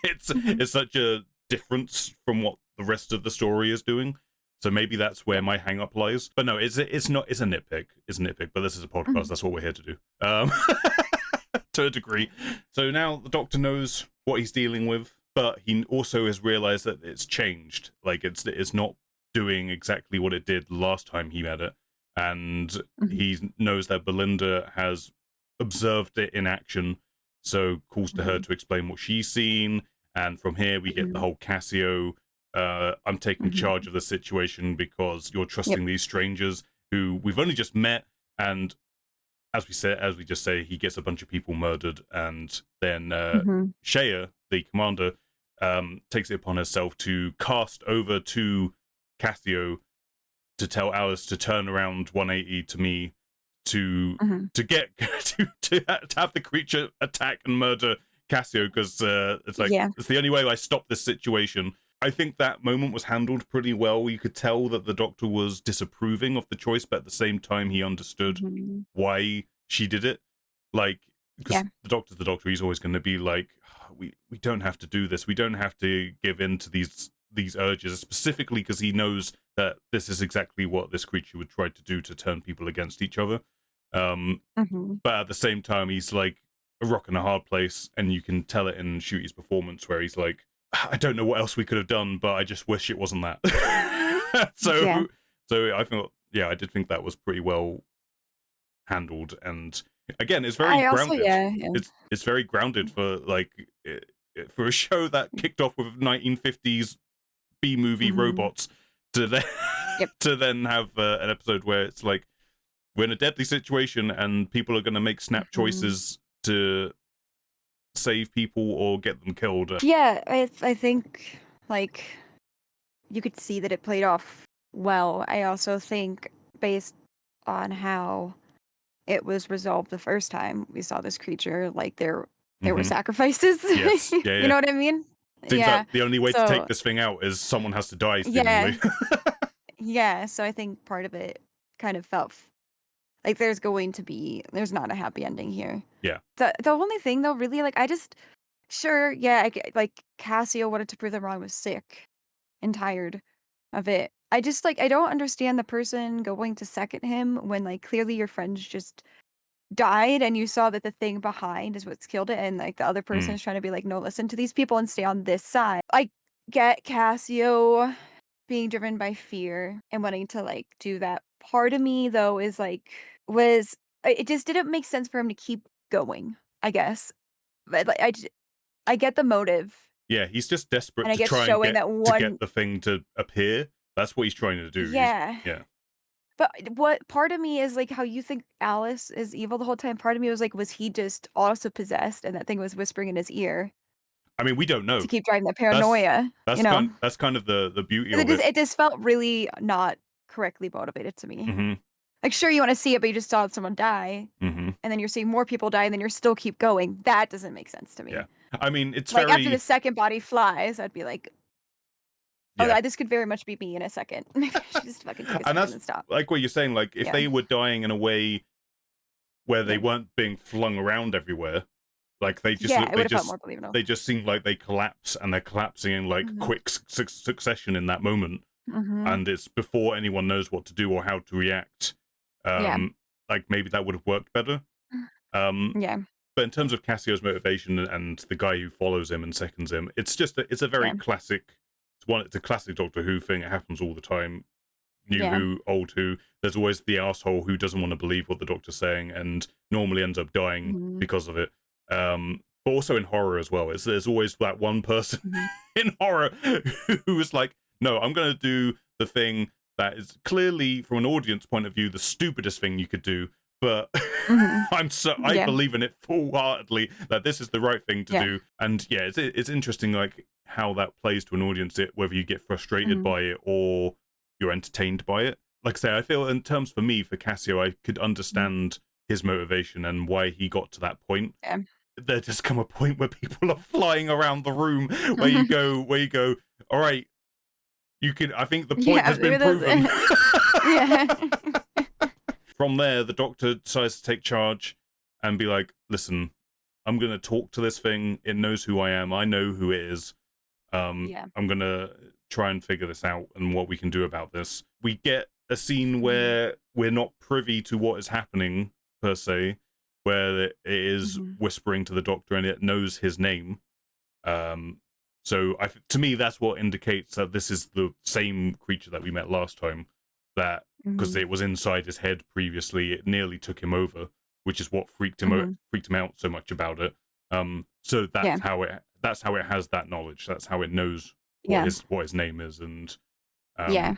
Speaker 2: mhm.
Speaker 1: It's such a difference from what the rest of the story is doing. So maybe that's where
Speaker 2: Yep.
Speaker 1: my hang up lies. But no, it's not it's a nitpick. It's a nitpick, but this is a podcast,
Speaker 2: Mhm,
Speaker 1: that's what we're here to do. To a degree. So now the Doctor knows what he's dealing with, but he also has realized that it's changed. Like it's not doing exactly what it did last time he met it. And
Speaker 2: mhm,
Speaker 1: he knows that Belinda has observed it in action, so calls to her
Speaker 2: mhm,
Speaker 1: to explain what she's seen. And from here we get the
Speaker 2: mhm,
Speaker 1: whole Cassio, I'm taking charge
Speaker 2: mhm.
Speaker 1: of the situation because you're
Speaker 2: Yep.
Speaker 1: trusting these strangers who we've only just met. And as we just say, he gets a bunch of people murdered, and then
Speaker 2: Mhm,
Speaker 1: Shea, the commander, takes it upon herself to cast over to Cassio to tell Alice to turn around 180 to me to
Speaker 2: mhm.
Speaker 1: get to have the creature attack and murder Cassio, because it's like
Speaker 2: Yeah.
Speaker 1: it's the only way I stop this situation. I think that moment was handled pretty well. You could tell that the Doctor was disapproving of the choice, but at the same time he understood
Speaker 2: Mhm.
Speaker 1: why she did it. Like,
Speaker 2: Yeah.
Speaker 1: because the Doctor's the Doctor, he's always going to be like, we don't have to do this. We don't have to give in to these urges, specifically because he knows that this is exactly what this creature would try to do, to turn people against each other. Um,
Speaker 2: Mhm.
Speaker 1: but at the same time, he's like a rock and a hard place, and you can tell it in Shooty's performance where he's like, I don't know what else we could have done, but I just wish it wasn't that.
Speaker 2: Yeah.
Speaker 1: So I thought, yeah, I did think that was pretty well handled, and again, it's very
Speaker 2: I also
Speaker 1: grounded.
Speaker 2: yeah.
Speaker 1: It's very grounded for like for a show that kicked off with 1950s B movie
Speaker 2: Mhm.
Speaker 1: robots to then
Speaker 2: Yep.
Speaker 1: to then have an episode where it's like we're in a deadly situation and people are going to make snap
Speaker 2: Mhm.
Speaker 1: choices to save people or get them killed.
Speaker 2: Yeah, I think, like, you could see that it played off well. I also think based on how it was resolved the first time we saw this creature, like, there were
Speaker 1: Hmm.
Speaker 2: sacrifices.
Speaker 1: Yes, yeah,
Speaker 2: You
Speaker 1: yeah.
Speaker 2: know what I mean?
Speaker 1: Seems like
Speaker 2: Yeah.
Speaker 1: the only way to take
Speaker 2: So
Speaker 1: this thing out is someone has to die,
Speaker 2: yeah.
Speaker 1: seemingly.
Speaker 2: Yeah, so I think part of it kind of felt like there's not a happy ending here.
Speaker 1: Yeah.
Speaker 2: The only thing though, really, like, I just sure, yeah, I get like, Cassio wanted to prove them wrong, was sick and tired of it. I just, like, I don't understand the person going to second him when, like, clearly your friends just died and you saw that the thing behind is what's killed it, and, like, the other person
Speaker 1: Mm.
Speaker 2: is trying to be like, "No, listen to these people and stay on this side." I get Cassio being driven by fear and wanting to, like, do that. Part of me, though, is like was it just didn't make sense for him to keep going, I guess. But, like, I get the motive,
Speaker 1: Yeah, he's just desperate
Speaker 2: and I
Speaker 1: to
Speaker 2: guess
Speaker 1: try and
Speaker 2: showing
Speaker 1: get
Speaker 2: that
Speaker 1: get
Speaker 2: one
Speaker 1: the thing to appear. That's what he's trying to do. He's
Speaker 2: yeah.
Speaker 1: yeah.
Speaker 2: But what part of me is like how you think Alice is evil the whole time. Part of me was like, was he just also possessed and that thing was whispering in his ear
Speaker 1: I mean, we don't
Speaker 2: to
Speaker 1: know.
Speaker 2: keep driving that
Speaker 1: That's
Speaker 2: paranoia, you know?
Speaker 1: that's kind of the beauty
Speaker 2: 'Cause
Speaker 1: of it.
Speaker 2: it just felt really not correctly motivated to me.
Speaker 1: Hmm.
Speaker 2: Like, sure, you wanna see it, but you just saw someone die,
Speaker 1: Hmm.
Speaker 2: and then you're seeing more people die, and then you're still keep going. That doesn't make sense to
Speaker 1: Yeah.
Speaker 2: me.
Speaker 1: I mean, it's
Speaker 2: Like, after the
Speaker 1: very
Speaker 2: second body flies, I'd be like, "Oh,
Speaker 1: yeah.
Speaker 2: this could very much be me in a second." Maybe I should just fucking take a
Speaker 1: And
Speaker 2: second
Speaker 1: that's
Speaker 2: and stop.
Speaker 1: like what you're saying. Like, if
Speaker 2: Yeah.
Speaker 1: they were dying in a way where they
Speaker 2: Yeah.
Speaker 1: weren't being flung around everywhere, like they just
Speaker 2: Yeah,
Speaker 1: look,
Speaker 2: it would've felt more believable.
Speaker 1: they just seem like they collapse, and they're collapsing in like
Speaker 2: Mhm.
Speaker 1: quick succession in that moment,
Speaker 2: Mhm.
Speaker 1: and it's before anyone knows what to do or how to react.
Speaker 2: Yeah.
Speaker 1: Like maybe that would have worked better. Um,
Speaker 2: Yeah.
Speaker 1: but in terms of Cassio's motivation and the guy who follows him and seconds him, it's just it's a very
Speaker 2: Yeah.
Speaker 1: classic. It's a classic Doctor Who thing. It happens all the time. New
Speaker 2: Yeah.
Speaker 1: Who, old Who. There's always the asshole who doesn't want to believe what the Doctor's saying and normally ends up dying
Speaker 2: Mhm.
Speaker 1: because of it. but also in horror as well. There's always that one person
Speaker 2: Mhm.
Speaker 1: in horror who is like, no, I'm going to do the thing that is clearly, from an audience point of view, the stupidest thing you could do. But
Speaker 2: Mhm.
Speaker 1: I
Speaker 2: Yeah.
Speaker 1: believe in it full heartedly that this is the right thing to
Speaker 2: Yeah.
Speaker 1: do. And yeah, it's interesting, like how that plays to an audience, whether you get frustrated
Speaker 2: Mhm.
Speaker 1: by it or you're entertained by it. Like I say, I feel in terms for me, for Cassio, I could
Speaker 2: Mhm.
Speaker 1: understand his motivation and why he got to that point.
Speaker 2: Yeah.
Speaker 1: There just come a point where people are flying around the room where you go, all right, you can, I think the point
Speaker 2: Yeah,
Speaker 1: has been
Speaker 2: maybe
Speaker 1: proven.
Speaker 2: that's yeah.
Speaker 1: From there, the doctor decides to take charge and be like, listen, I'm gonna talk to this thing. It knows who I am. I know who it is.
Speaker 2: Yeah.
Speaker 1: I'm gonna try and figure this out and what we can do about this. We get a scene
Speaker 2: Mhm.
Speaker 1: where we're not privy to what is happening per se, where it is
Speaker 2: Mhm.
Speaker 1: whispering to the doctor and it knows his name. Um, so to me, that's what indicates that this is the same creature that we met last time. That because
Speaker 2: Mhm.
Speaker 1: it was inside his head previously, it nearly took him over, which is what
Speaker 2: Mhm.
Speaker 1: freaked him out so much about it. So
Speaker 2: Yeah.
Speaker 1: that's how it has that knowledge. That's how it knows
Speaker 2: Yeah.
Speaker 1: what his name is,
Speaker 2: Yeah.
Speaker 1: um,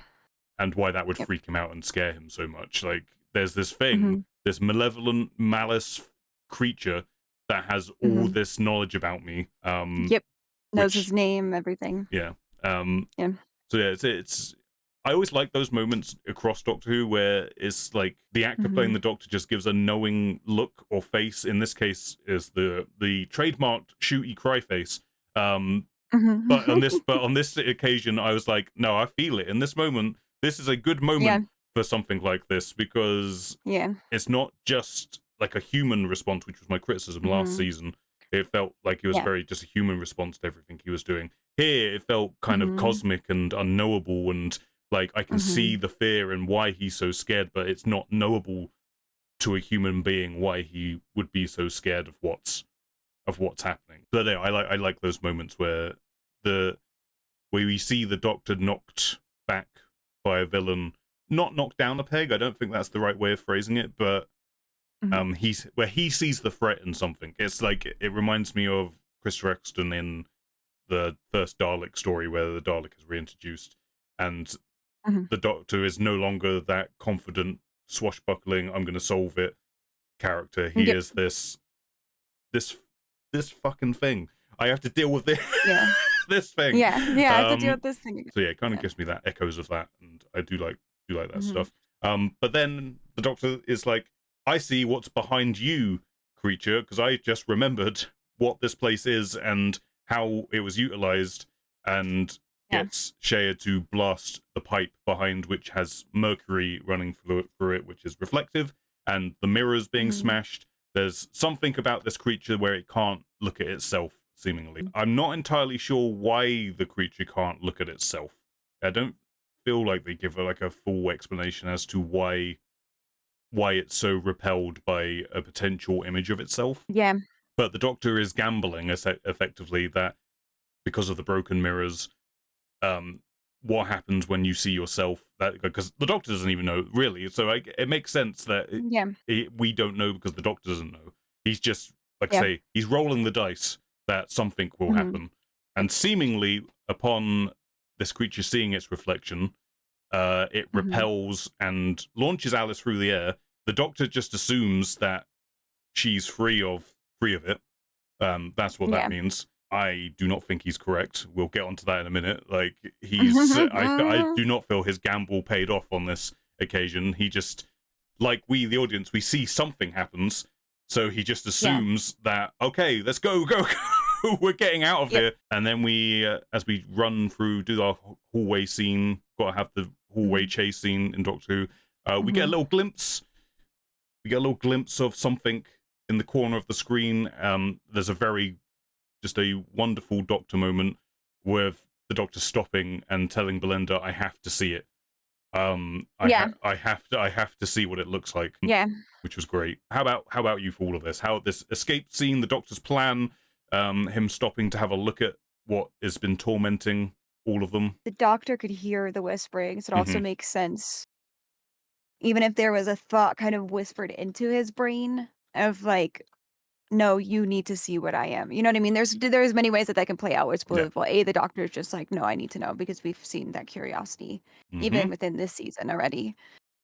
Speaker 1: and why that would
Speaker 2: Yep.
Speaker 1: freak him out and scare him so much. Like there's this thing,
Speaker 2: Mhm.
Speaker 1: this malevolent malice creature that has all
Speaker 2: Mhm.
Speaker 1: this knowledge about me,
Speaker 2: Yep. Knows his
Speaker 1: which
Speaker 2: name, everything.
Speaker 1: yeah. Um,
Speaker 2: Yeah.
Speaker 1: so yeah, it's I always like those moments across Doctor Who where it's like the actor playing
Speaker 2: Mhm.
Speaker 1: the Doctor just gives a knowing look or face. In this case, is the trademarked shooty cry face. Um, but
Speaker 2: Mhm.
Speaker 1: on this occasion, I was like, no, I feel it in this moment. This is a good
Speaker 2: Yeah.
Speaker 1: moment for something like this because
Speaker 2: Yeah.
Speaker 1: it's not just like a human response, which was my criticism last
Speaker 2: Mhm.
Speaker 1: season. It felt like it was
Speaker 2: Yeah.
Speaker 1: very just a human response to everything he was doing. Here, it felt kind of
Speaker 2: Mhm.
Speaker 1: cosmic and unknowable, and like I can see
Speaker 2: Mhm.
Speaker 1: the fear and why he's so scared, but it's not knowable to a human being why he would be so scared of what's happening. But no, I like those moments the where we see the Doctor knocked back by a villain, not knocked down a peg. I don't think that's the right way of phrasing it, but
Speaker 2: Mhm.
Speaker 1: he's where he sees the threat in something. It's like it reminds me of Chris Rexton in the first Dalek story where the Dalek is reintroduced and
Speaker 2: Mhm.
Speaker 1: the Doctor is no longer that confident, swashbuckling, I'm gonna solve it character. He
Speaker 2: Yep.
Speaker 1: is this this fucking thing. I have to deal with this
Speaker 2: Yeah.
Speaker 1: this thing.
Speaker 2: Yeah. Yeah, I have to deal
Speaker 1: Um
Speaker 2: with this thing again.
Speaker 1: so yeah, it kind of
Speaker 2: Yeah.
Speaker 1: gives me that echoes of that, and I do like that
Speaker 2: Mhm.
Speaker 1: stuff. But then the Doctor is like, I see what's behind you, creature, because I just remembered what this place is and how it was utilized, and
Speaker 2: Yeah.
Speaker 1: gets Shea to blast the pipe behind which has mercury running through it, which is reflective, and the mirrors being
Speaker 2: Mhm.
Speaker 1: smashed. There's something about this creature where it can't look at itself, seemingly. I'm not entirely sure why the creature can't look at itself. I don't feel like they give like a full explanation as to why it's so repelled by a potential image of itself.
Speaker 2: Yeah.
Speaker 1: But the Doctor is gambling effectively that because of the broken mirrors, um, what happens when you see yourself? That because the Doctor doesn't even know really, so it makes sense that
Speaker 2: Yeah.
Speaker 1: we don't know because the Doctor doesn't know. He's just like I
Speaker 2: Yeah.
Speaker 1: say, he's rolling the dice that something will
Speaker 2: Mhm.
Speaker 1: happen,
Speaker 2: Yep.
Speaker 1: and seemingly upon this creature seeing its reflection, it
Speaker 2: Mhm.
Speaker 1: repels and launches Alice through the air. The Doctor just assumes that she's free of it. That's what that
Speaker 2: Yeah.
Speaker 1: means. I do not think he's correct. We'll get onto that in a minute. Like I do not feel his gamble paid off on this occasion. He just, like we, the audience, we see something happens, so he just
Speaker 2: Yeah.
Speaker 1: assumes that okay, let's go, go, go. We're getting out of
Speaker 2: Yep.
Speaker 1: here. And then we, as we run through, do our hallway scene. Got to have the hallway
Speaker 2: Mhm.
Speaker 1: chase scene in Doctor Who. We get a
Speaker 2: Mhm.
Speaker 1: little glimpse. We get a little glimpse of something in the corner of the screen. There's a very just a wonderful Doctor moment with the Doctor stopping and telling Belinda, "I have to see it.
Speaker 2: Yeah.
Speaker 1: I have to see what it looks like,"
Speaker 2: Yeah.
Speaker 1: which was great. How about you for all of this? How this escape scene, the Doctor's plan, him stopping to have a look at what has been tormenting all of them.
Speaker 2: The doctor could hear the whisperings. It also
Speaker 1: Hmm.
Speaker 2: makes sense. Even if there was a thought kind of whispered into his brain of like no, you need to see what I am. You know what I mean? There's many ways that that can play out where it's
Speaker 1: Yeah.
Speaker 2: believable. A, the doctor is just like, no, I need to know because we've seen that curiosity
Speaker 1: Mm-hmm.
Speaker 2: even within this season already.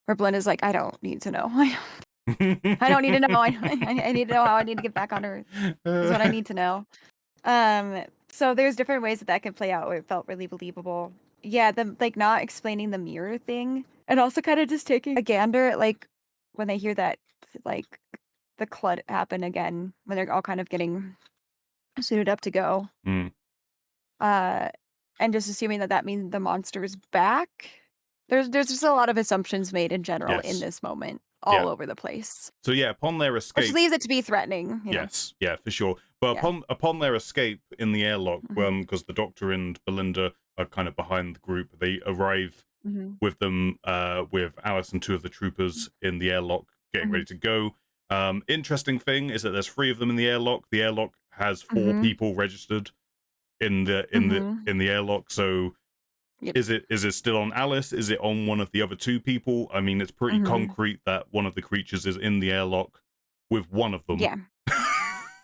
Speaker 2: Where Belinda's like, I don't need to know. I don't need to know. I need to know how I need to get back on Earth. Is what I need to know. So there's different ways that that could play out where it felt really believable. Yeah, the like not explaining the mirror thing, and also kind of just taking a gander at like when they hear that like the clud happen again when they're all kind of getting suited up to go.
Speaker 1: Mm.
Speaker 2: Uh, and just assuming that that means the monster is back. There's just a lot of assumptions made in general in
Speaker 1: Yes.
Speaker 2: this moment,
Speaker 1: Yeah.
Speaker 2: all over the place,
Speaker 1: So yeah, upon their
Speaker 2: which
Speaker 1: escape.
Speaker 2: leaves it to be threatening. You know.
Speaker 1: Yes, yeah, for sure. But
Speaker 2: Yeah.
Speaker 1: upon their escape in the airlock,
Speaker 2: Hmm.
Speaker 1: because the Doctor and Belinda are kind of behind the group, they arrive
Speaker 2: Hmm.
Speaker 1: with them, with Alice and two of the troopers in the airlock, getting
Speaker 2: Hmm.
Speaker 1: ready to go. Interesting thing is that there's three of them in the airlock. The airlock has four
Speaker 2: Hmm.
Speaker 1: people registered
Speaker 2: Hmm.
Speaker 1: in the airlock. So
Speaker 2: Yep.
Speaker 1: is it still on Alice? Is it on one of the other two people? I mean, it's pretty
Speaker 2: Hmm.
Speaker 1: concrete that one of the creatures is in the airlock with one of them.
Speaker 2: Yeah.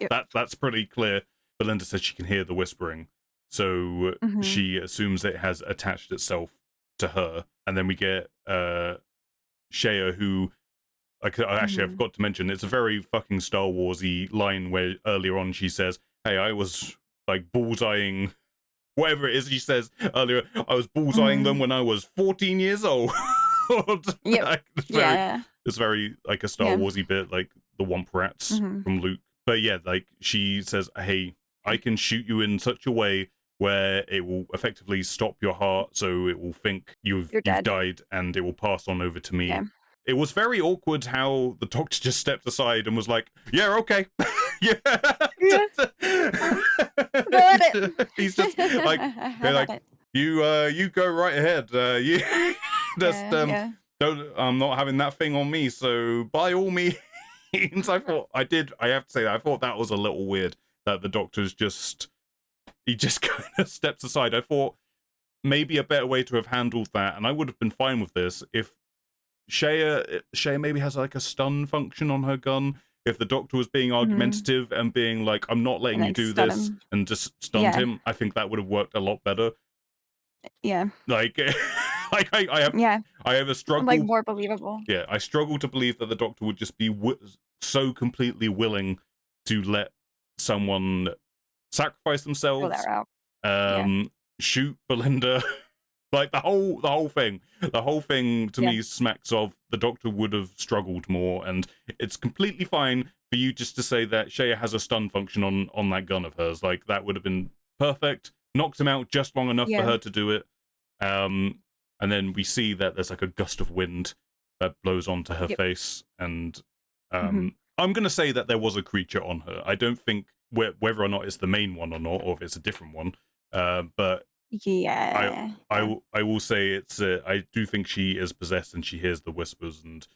Speaker 2: Yep.
Speaker 1: That's pretty clear. Belinda says she can hear the whispering, so
Speaker 2: Hmm.
Speaker 1: she assumes it has attached itself to her. And then we get Shea, who actually I
Speaker 2: Hmm.
Speaker 1: forgot to mention. It's a very fucking Star Warsy line where earlier on she says, "Hey, I was like bullseyeing." Whatever it is she says earlier, I was bullseyeing them
Speaker 2: Hmm.
Speaker 1: when I was 14 years old.
Speaker 2: Yep.
Speaker 1: Like,
Speaker 2: Yeah.
Speaker 1: it's very like a Star
Speaker 2: Yeah.
Speaker 1: Warsy bit, like the Womp Rats
Speaker 2: Hmm.
Speaker 1: from Luke. But yeah, like she says, "Hey, I can shoot you in such a way where it will effectively stop your heart, so it will think
Speaker 2: You're
Speaker 1: you've
Speaker 2: dead.
Speaker 1: died, and it will pass on over to
Speaker 2: Yeah.
Speaker 1: me." It was very awkward how the doctor just stepped aside and was like, "Yeah, okay." Yeah.
Speaker 2: Yeah. Got it.
Speaker 1: He's just like,
Speaker 2: How
Speaker 1: they're
Speaker 2: about
Speaker 1: like,
Speaker 2: it?
Speaker 1: you go right ahead. You just
Speaker 2: Yeah. Yeah.
Speaker 1: don't. I'm not having that thing on me. So by all means, I have to say that I thought that was a little weird that the doctor's just he just kind of steps aside. I thought maybe a better way to have handled that, and I would have been fine with this if Shea maybe has like a stun function on her gun. If the doctor was being
Speaker 2: Hmm.
Speaker 1: argumentative and being like, "I'm not
Speaker 2: And
Speaker 1: letting you
Speaker 2: then
Speaker 1: do
Speaker 2: stun
Speaker 1: this,"
Speaker 2: him.
Speaker 1: and just stunned
Speaker 2: Yeah.
Speaker 1: him, I think that would have worked a lot better.
Speaker 2: Yeah.
Speaker 1: Like, like
Speaker 2: Yeah.
Speaker 1: I have a
Speaker 2: Like
Speaker 1: struggle.
Speaker 2: more believable.
Speaker 1: Yeah, I struggle to believe that the doctor would just be so completely willing to let someone sacrifice
Speaker 2: Go that
Speaker 1: themselves,
Speaker 2: route. Yeah.
Speaker 1: um, shoot Belinda. Like the whole thing to
Speaker 2: Yeah.
Speaker 1: me smacks of the doctor would have struggled more, and it's completely fine for you just to say that Shea has a stun function on that gun of hers. Like that would have been perfect. Knocked him out just long enough for
Speaker 2: Yeah.
Speaker 1: her to do it. Um, and then we see that there's like a gust of wind that blows onto her
Speaker 2: Yep.
Speaker 1: face, and
Speaker 2: Hmm.
Speaker 1: I'm gonna say that there was a creature on her. I don't think whether or not it's the main one or not, or if it's a different one. But I
Speaker 2: Yeah. Yeah.
Speaker 1: I will say it's I do think she is possessed and she hears the whispers, and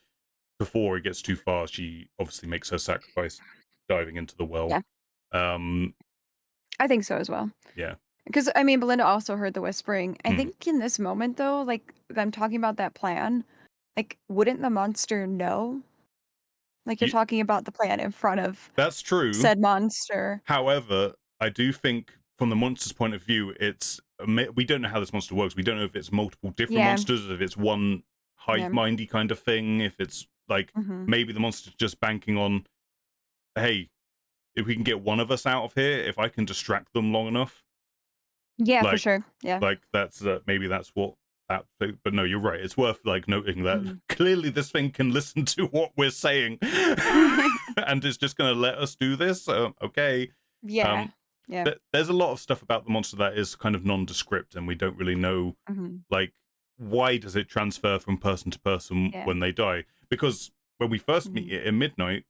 Speaker 1: before it gets too far she obviously makes her sacrifice diving into the well.
Speaker 2: Yeah.
Speaker 1: um
Speaker 2: I think so as well.
Speaker 1: yeah.
Speaker 2: Because I mean, Belinda also heard the whispering. I
Speaker 1: Mhm.
Speaker 2: think in this moment, though, like them talking about that plan, like, wouldn't the monster know? Like, you're
Speaker 1: You,
Speaker 2: talking about the plan in front of
Speaker 1: that's true.
Speaker 2: said monster.
Speaker 1: However, I do think from the monster's point of view, it's we don't know how this monster works. We don't know if it's multiple different
Speaker 2: Yeah.
Speaker 1: monsters, if it's one hive
Speaker 2: Yeah.
Speaker 1: mindy kind of thing, if it's like
Speaker 2: Hmm.
Speaker 1: maybe the monster's just banking on, hey, if we can get one of us out of here, if I can distract them long enough,
Speaker 2: Yeah, for
Speaker 1: like
Speaker 2: sure. Yeah.
Speaker 1: that's maybe that's what that but no, you're right, it's worth like noting that
Speaker 2: Hmm.
Speaker 1: clearly this thing can listen to what we're saying and it's just going to let us do this. So okay.
Speaker 2: Yeah.
Speaker 1: um
Speaker 2: Yeah.
Speaker 1: there's a lot of stuff about the monster that is kind of nondescript and we don't really know,
Speaker 2: Hmm.
Speaker 1: like, why does it transfer from person to person
Speaker 2: Yeah.
Speaker 1: when they die? Because when we first meet
Speaker 2: Hmm.
Speaker 1: it in Midnight,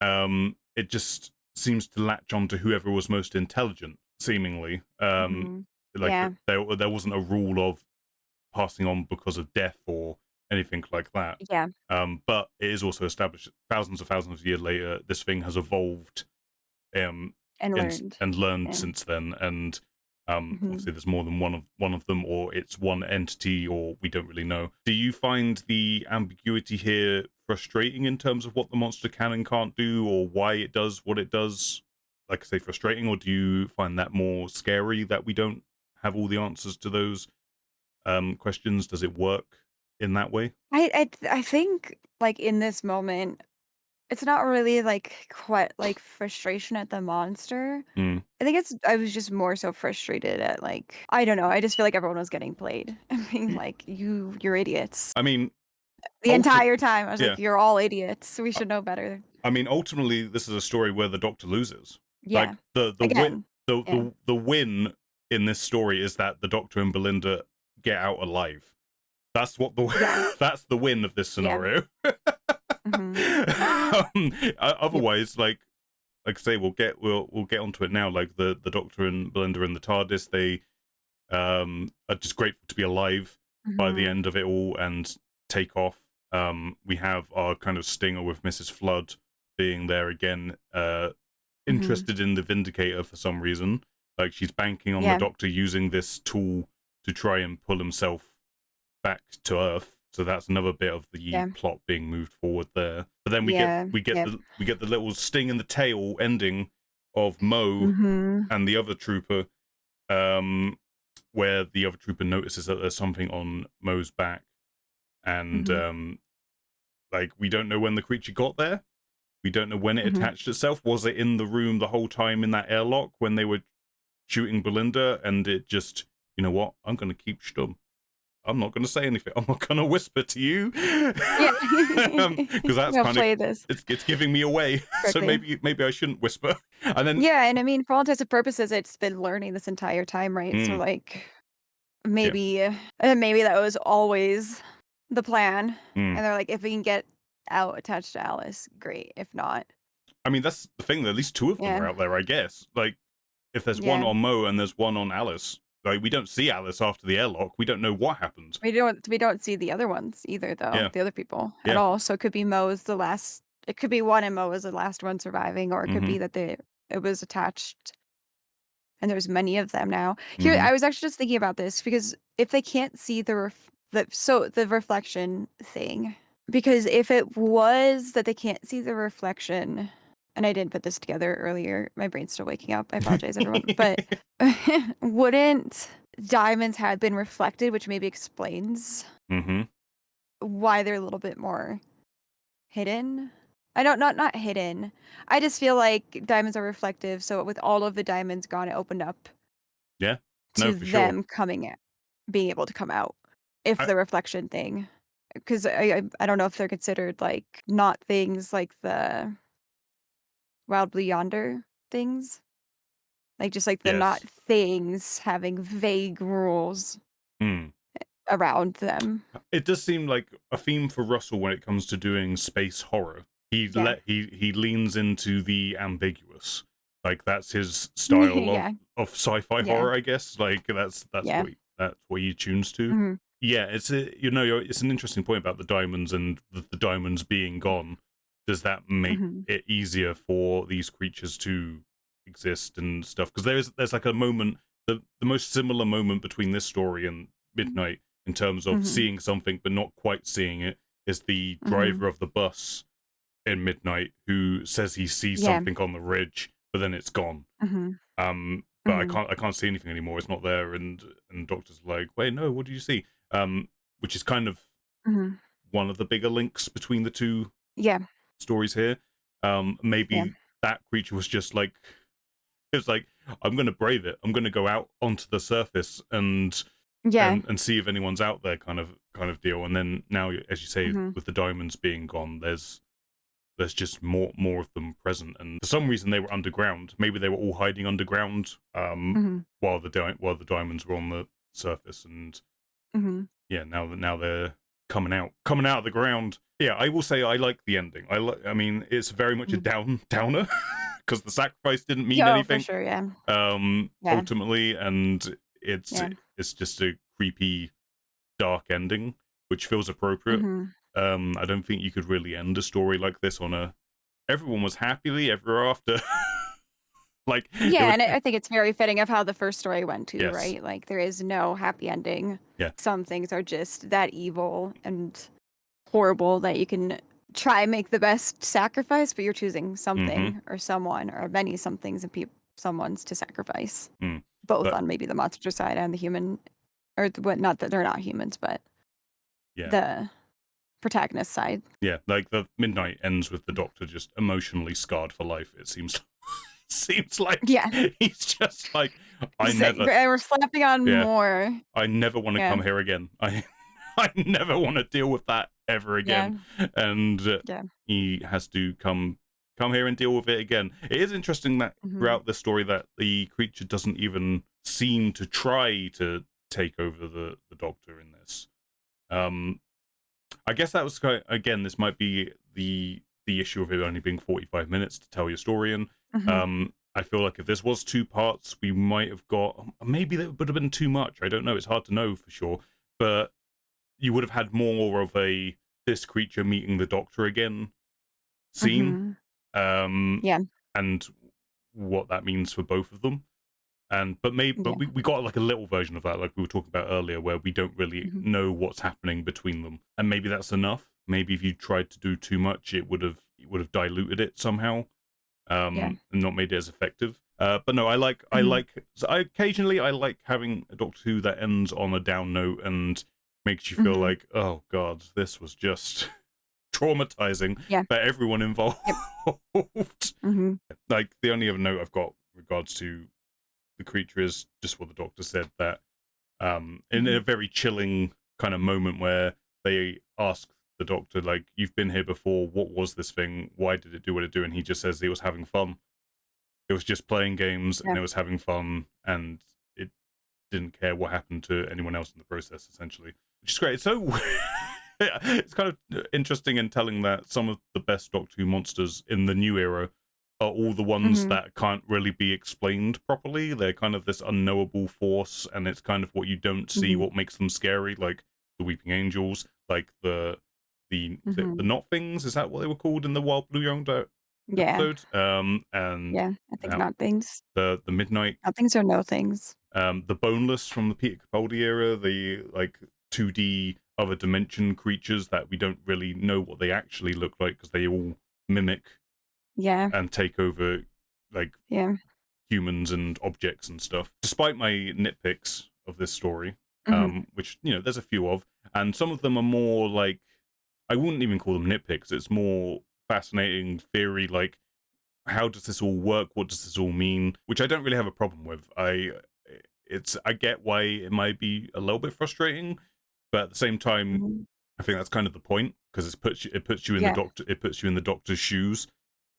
Speaker 1: it just seems to latch on to whoever was most intelligent, seemingly.
Speaker 2: Hmm.
Speaker 1: Like
Speaker 2: Yeah.
Speaker 1: there wasn't a rule of passing on because of death or anything like that.
Speaker 2: Yeah.
Speaker 1: But it is also established thousands of years later, this thing has evolved, um,
Speaker 2: And learned.
Speaker 1: and learned
Speaker 2: Yeah.
Speaker 1: since then. And
Speaker 2: Mhm.
Speaker 1: Obviously, there's more than one of them, or it's one entity, or we don't really know. Do you find the ambiguity here frustrating in terms of what the monster can and can't do, or why it does what it does? Like I say, frustrating, or do you find that more scary that we don't have all the answers to those questions? Does it work in that way?
Speaker 2: I think, like, in this moment, it's not really, like, quite, like, frustration at the monster.
Speaker 1: Mm.
Speaker 2: I was just more so frustrated at, like, I don't know, I just feel like everyone was getting played and being like, You're idiots."
Speaker 1: I mean,
Speaker 2: The entire time, I was
Speaker 1: yeah.
Speaker 2: like, "You're all idiots. We should know better."
Speaker 1: I mean, ultimately, this is a story where the Doctor loses. Like
Speaker 2: Yeah.
Speaker 1: the
Speaker 2: Again. Yeah.
Speaker 1: the win in this story is that the Doctor and Belinda get out alive. That's what
Speaker 2: Yeah.
Speaker 1: the that's the win of this
Speaker 2: Yeah.
Speaker 1: scenario.
Speaker 2: Mhm. Yep.
Speaker 1: Otherwise, like I say, we'll get onto it now. Like the Doctor and Belinda in the TARDIS, they are just grateful to be alive by the
Speaker 2: Mhm.
Speaker 1: end of it all and take off. We have our kind of stinger with Mrs. Flood being there again,
Speaker 2: Mhm.
Speaker 1: interested in the Vindicator for some reason. Like she's banking on the
Speaker 2: Yeah.
Speaker 1: Doctor using this tool to try and pull himself back to Earth. So that's another bit of the
Speaker 2: Yeah.
Speaker 1: plot being moved forward there. But then
Speaker 2: Yeah. Yep.
Speaker 1: we get the little sting in the tail ending of Mo
Speaker 2: Mhm.
Speaker 1: and the other trooper, um, where the other trooper notices that there's something on Mo's back, and
Speaker 2: Mhm.
Speaker 1: like we don't know when the creature got there. We don't know when it
Speaker 2: Mhm.
Speaker 1: attached itself. Was it in the room the whole time in that airlock when they were shooting Belinda, and it just, you know what? I'm going to keep stum. I'm not going to say anything. I'm not going to whisper to you
Speaker 2: Yeah.
Speaker 1: because that's
Speaker 2: Gonna
Speaker 1: kind of
Speaker 2: play this
Speaker 1: it's giving me away. So
Speaker 2: correctly.
Speaker 1: maybe I shouldn't whisper. And then
Speaker 2: Yeah, and I mean, for all intents and purposes, it's been learning this entire time, right? So,
Speaker 1: mm,
Speaker 2: like,
Speaker 1: yeah,
Speaker 2: maybe that was always the plan,
Speaker 1: mm.
Speaker 2: and they're like, "If we can get out attached to Alice, great. If not."
Speaker 1: I mean that's the thing. At least two of them are
Speaker 2: Yeah.
Speaker 1: out there, I guess. Like if there's one
Speaker 2: Yeah.
Speaker 1: on Mo and there's one on Alice, like we don't see Alice after the airlock. We don't know what happened.
Speaker 2: We don't see the other ones either, though,
Speaker 1: Yeah,
Speaker 2: the other people at
Speaker 1: yeah.
Speaker 2: all, so it could be Mo is the last it could be one and Mo is the last one surviving, or it could
Speaker 1: Mm-hmm.
Speaker 2: be that it was attached and there's many of them now. Here,
Speaker 1: Mm-hmm.
Speaker 2: I was actually just thinking about this because if they can't see the reflection thing, because if it was that they can't see the reflection, and I didn't put this together earlier, my brain's still waking up. I apologize, everyone. But wouldn't diamonds have been reflected, which maybe explains
Speaker 1: mm-hmm.
Speaker 2: why they're a little bit more hidden? I don't not hidden. I just feel like diamonds are reflective, so with all of the diamonds gone, it opened up
Speaker 1: Yeah. No,
Speaker 2: to
Speaker 1: for sure.
Speaker 2: them coming out, being able to come out, if
Speaker 1: I,
Speaker 2: the reflection thing, because I don't know if they're considered, like, not things like the Wildly Yonder things, like, just, like, the not
Speaker 1: yes.
Speaker 2: things having vague rules
Speaker 1: Hmm.
Speaker 2: around them.
Speaker 1: It does seem like a theme for Russell when it comes to doing space horror.
Speaker 2: Yeah.
Speaker 1: He leans into the ambiguous. Like that's his style
Speaker 2: Yeah.
Speaker 1: of sci-fi
Speaker 2: Yeah.
Speaker 1: horror, I guess. Like
Speaker 2: Yeah.
Speaker 1: that's what he tunes to.
Speaker 2: Mhm.
Speaker 1: Yeah, it's a it's an interesting point about the diamonds and the diamonds being gone. Does that make
Speaker 2: Mhm.
Speaker 1: it easier for these creatures to exist and stuff? Because there's like a moment, the most similar moment between this story and Midnight in terms of
Speaker 2: Mhm.
Speaker 1: seeing something but not quite seeing it is the
Speaker 2: Mhm.
Speaker 1: driver of the bus in Midnight who says he sees
Speaker 2: Yeah.
Speaker 1: something on the ridge but then it's gone.
Speaker 2: Mhm.
Speaker 1: But
Speaker 2: Mhm.
Speaker 1: I can't see anything anymore. It's not there, and the doctor's like, wait, no, what did you see? Which is kind of
Speaker 2: Mhm.
Speaker 1: one of the bigger links between the two
Speaker 2: Yeah.
Speaker 1: stories here.
Speaker 2: Yeah.
Speaker 1: Maybe that creature was just like it was like, I'm gonna brave it. I'm gonna go out onto the surface
Speaker 2: Yeah.
Speaker 1: and see if anyone's out there, kind of deal. And then now, as you say,
Speaker 2: Mhm.
Speaker 1: with the diamonds being gone, there's just more of them present. And for some reason, they were underground. Maybe they were all hiding underground,
Speaker 2: Mhm.
Speaker 1: while while the diamonds were on the surface. And
Speaker 2: Mhm.
Speaker 1: yeah, now they're coming out of the ground. Yeah, I will say I like the ending. I mean, it's very much a
Speaker 2: Mhm.
Speaker 1: downer because the sacrifice didn't mean
Speaker 2: Yeah, oh, for
Speaker 1: anything,
Speaker 2: sure, yeah. Yeah.
Speaker 1: ultimately, and
Speaker 2: Yeah.
Speaker 1: it's just a creepy dark ending, which feels appropriate.
Speaker 2: Mhm.
Speaker 1: I don't think you could really end a story like this on a everyone was happily ever after. Like it
Speaker 2: Yeah,
Speaker 1: would,
Speaker 2: and I think it's very fitting of how the first story went too,
Speaker 1: yes,
Speaker 2: right? Like there is no happy ending.
Speaker 1: yeah,
Speaker 2: Some things are just that evil and horrible that you can try and make the best sacrifice, but you're choosing
Speaker 1: mm-hmm,
Speaker 2: something or someone or many somethings and someone's to sacrifice,
Speaker 1: mm.
Speaker 2: both
Speaker 1: But
Speaker 2: on maybe the monster side and the human, or what? Not that they're not humans, but
Speaker 1: yeah,
Speaker 2: the protagonist side.
Speaker 1: yeah, like the midnight ends with the Doctor just emotionally scarred for life. It seems seems like
Speaker 2: Yeah,
Speaker 1: he's just like, I
Speaker 2: just like,
Speaker 1: never,
Speaker 2: we're slapping on
Speaker 1: yeah,
Speaker 2: more.
Speaker 1: I never want to
Speaker 2: Yeah,
Speaker 1: come here again. I never want to deal with that ever
Speaker 2: yeah,
Speaker 1: again. And
Speaker 2: yeah.
Speaker 1: he has to come here and deal with it again. It is interesting that
Speaker 2: Hmm.
Speaker 1: throughout the story that the creature doesn't even seem to try to take over the Doctor in this. Um, I guess that was again. This might be the issue of it only being 45 minutes to tell your story in.
Speaker 2: Hmm.
Speaker 1: I feel like if this was 2 parts, we might have got, maybe that would have been too much. I don't know. It's hard to know for sure, but you would have had more of a this creature meeting the Doctor again scene,
Speaker 2: Hmm.
Speaker 1: um,
Speaker 2: Yeah,
Speaker 1: and what that means for both of them. And but
Speaker 2: yeah.
Speaker 1: we got like a little version of that, like we were talking about earlier, where we don't really
Speaker 2: Hmm.
Speaker 1: know what's happening between them, and maybe that's enough. Maybe if you tried to do too much, it would have diluted it somehow,
Speaker 2: Yeah.
Speaker 1: and not made it as effective. But no,
Speaker 2: Hmm.
Speaker 1: I occasionally I like having a Doctor Who that ends on a down note and makes you feel
Speaker 2: Hmm.
Speaker 1: like, oh god, this was just traumatizing
Speaker 2: Yeah.
Speaker 1: for everyone involved.
Speaker 2: Yep. Hmm.
Speaker 1: Like the only other note I've got regards to the creature is just what the Doctor said, that in
Speaker 2: Hmm.
Speaker 1: a very chilling kind of moment where they ask the Doctor, like, you've been here before, what was this thing, why did it do what it do, and he just says he was having fun. It was just playing games and
Speaker 2: Yeah.
Speaker 1: it was having fun, and it didn't care what happened to anyone else in the process, essentially, which is great. It's so it's kind of interesting and telling that some of the best Doctor Who monsters in the new era are all the ones
Speaker 2: Hmm.
Speaker 1: that can't really be explained properly. They're kind of this unknowable force, and it's kind of what you don't see,
Speaker 2: Hmm.
Speaker 1: what makes them scary, like the Weeping Angels, like the
Speaker 2: Hmm.
Speaker 1: Not Things. Is that what they were called in the Wild Blue Yonder
Speaker 2: Yeah.
Speaker 1: episode? And
Speaker 2: Yeah. I think
Speaker 1: now
Speaker 2: not things.
Speaker 1: the Midnight,
Speaker 2: Not things or no things.
Speaker 1: the Boneless from the Peter Capaldi era, the like 2D other dimension creatures that we don't really know what they actually look like because they all mimic
Speaker 2: Yeah.
Speaker 1: and take over like
Speaker 2: Yeah.
Speaker 1: humans and objects and stuff. Despite my nitpicks of this story,
Speaker 2: Hmm.
Speaker 1: which there's a few of, and some of them are more like, I wouldn't even call them nitpicks. It's more fascinating theory, like how does this all work? What does this all mean? Which I don't really have a problem with. I get why it might be a little bit frustrating, but at the same time,
Speaker 2: Hmm.
Speaker 1: I think that's kind of the point because it puts you in the
Speaker 2: Yeah.
Speaker 1: Doctor's shoes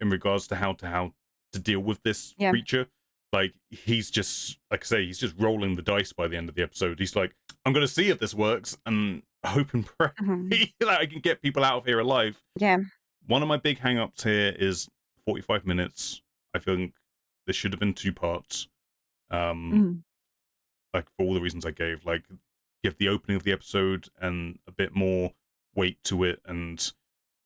Speaker 1: in regards to how to deal with this
Speaker 2: Yeah.
Speaker 1: creature. Like he's just, like I say, he's just rolling the dice by the end of the episode. He's like, I'm gonna see if this works and hope and pray
Speaker 2: Hmm.
Speaker 1: that I can get people out of here alive.
Speaker 2: Yeah.
Speaker 1: One of my big hang-ups here is 45 minutes. I think this should have been 2 parts. Um,
Speaker 2: Hmm.
Speaker 1: like for all the reasons I gave, like give the opening of the episode and a bit more weight to it, and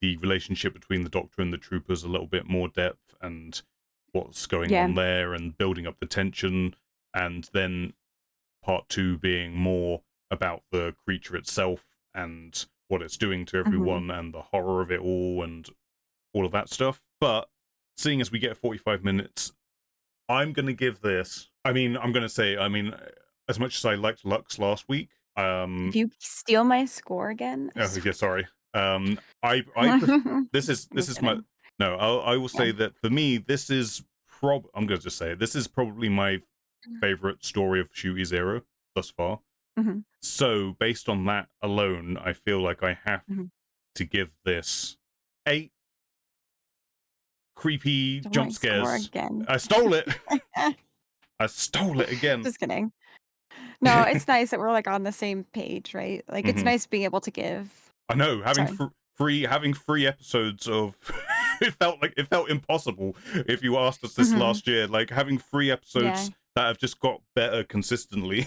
Speaker 1: the relationship between the Doctor and the troopers a little bit more depth, and what's going
Speaker 2: Yeah.
Speaker 1: on there, and building up the tension, and then part two being more about the creature itself and what it's doing to
Speaker 2: Hmm.
Speaker 1: everyone and the horror of it all of that stuff. But seeing as we get 45 minutes, I'm going to give this. I mean, I'm going to say, I mean, as much as I liked Lux last week,
Speaker 2: If you steal my score again, I
Speaker 1: oh
Speaker 2: swear.
Speaker 1: yeah, sorry. I
Speaker 2: I'm
Speaker 1: this
Speaker 2: just
Speaker 1: is my,
Speaker 2: kidding.
Speaker 1: no, I will
Speaker 2: Yeah.
Speaker 1: say that for me, this is I'm going to just say it, this is probably my favorite story of Shooty Zero thus far.
Speaker 2: Hmm.
Speaker 1: So based on that alone, I feel like I have
Speaker 2: Hmm.
Speaker 1: to give this 8 creepy
Speaker 2: Stole
Speaker 1: jump
Speaker 2: my score
Speaker 1: scares.
Speaker 2: again.
Speaker 1: I stole it. I stole it again.
Speaker 2: Just kidding. No, it's nice that we're like on the same page, right? Like it's
Speaker 1: Hmm.
Speaker 2: nice being able to give.
Speaker 1: I know having
Speaker 2: Sorry.
Speaker 1: having 3 episodes of it felt impossible if you asked us this
Speaker 2: Hmm.
Speaker 1: last year. Like having 3 episodes
Speaker 2: Yeah.
Speaker 1: that have just got better consistently.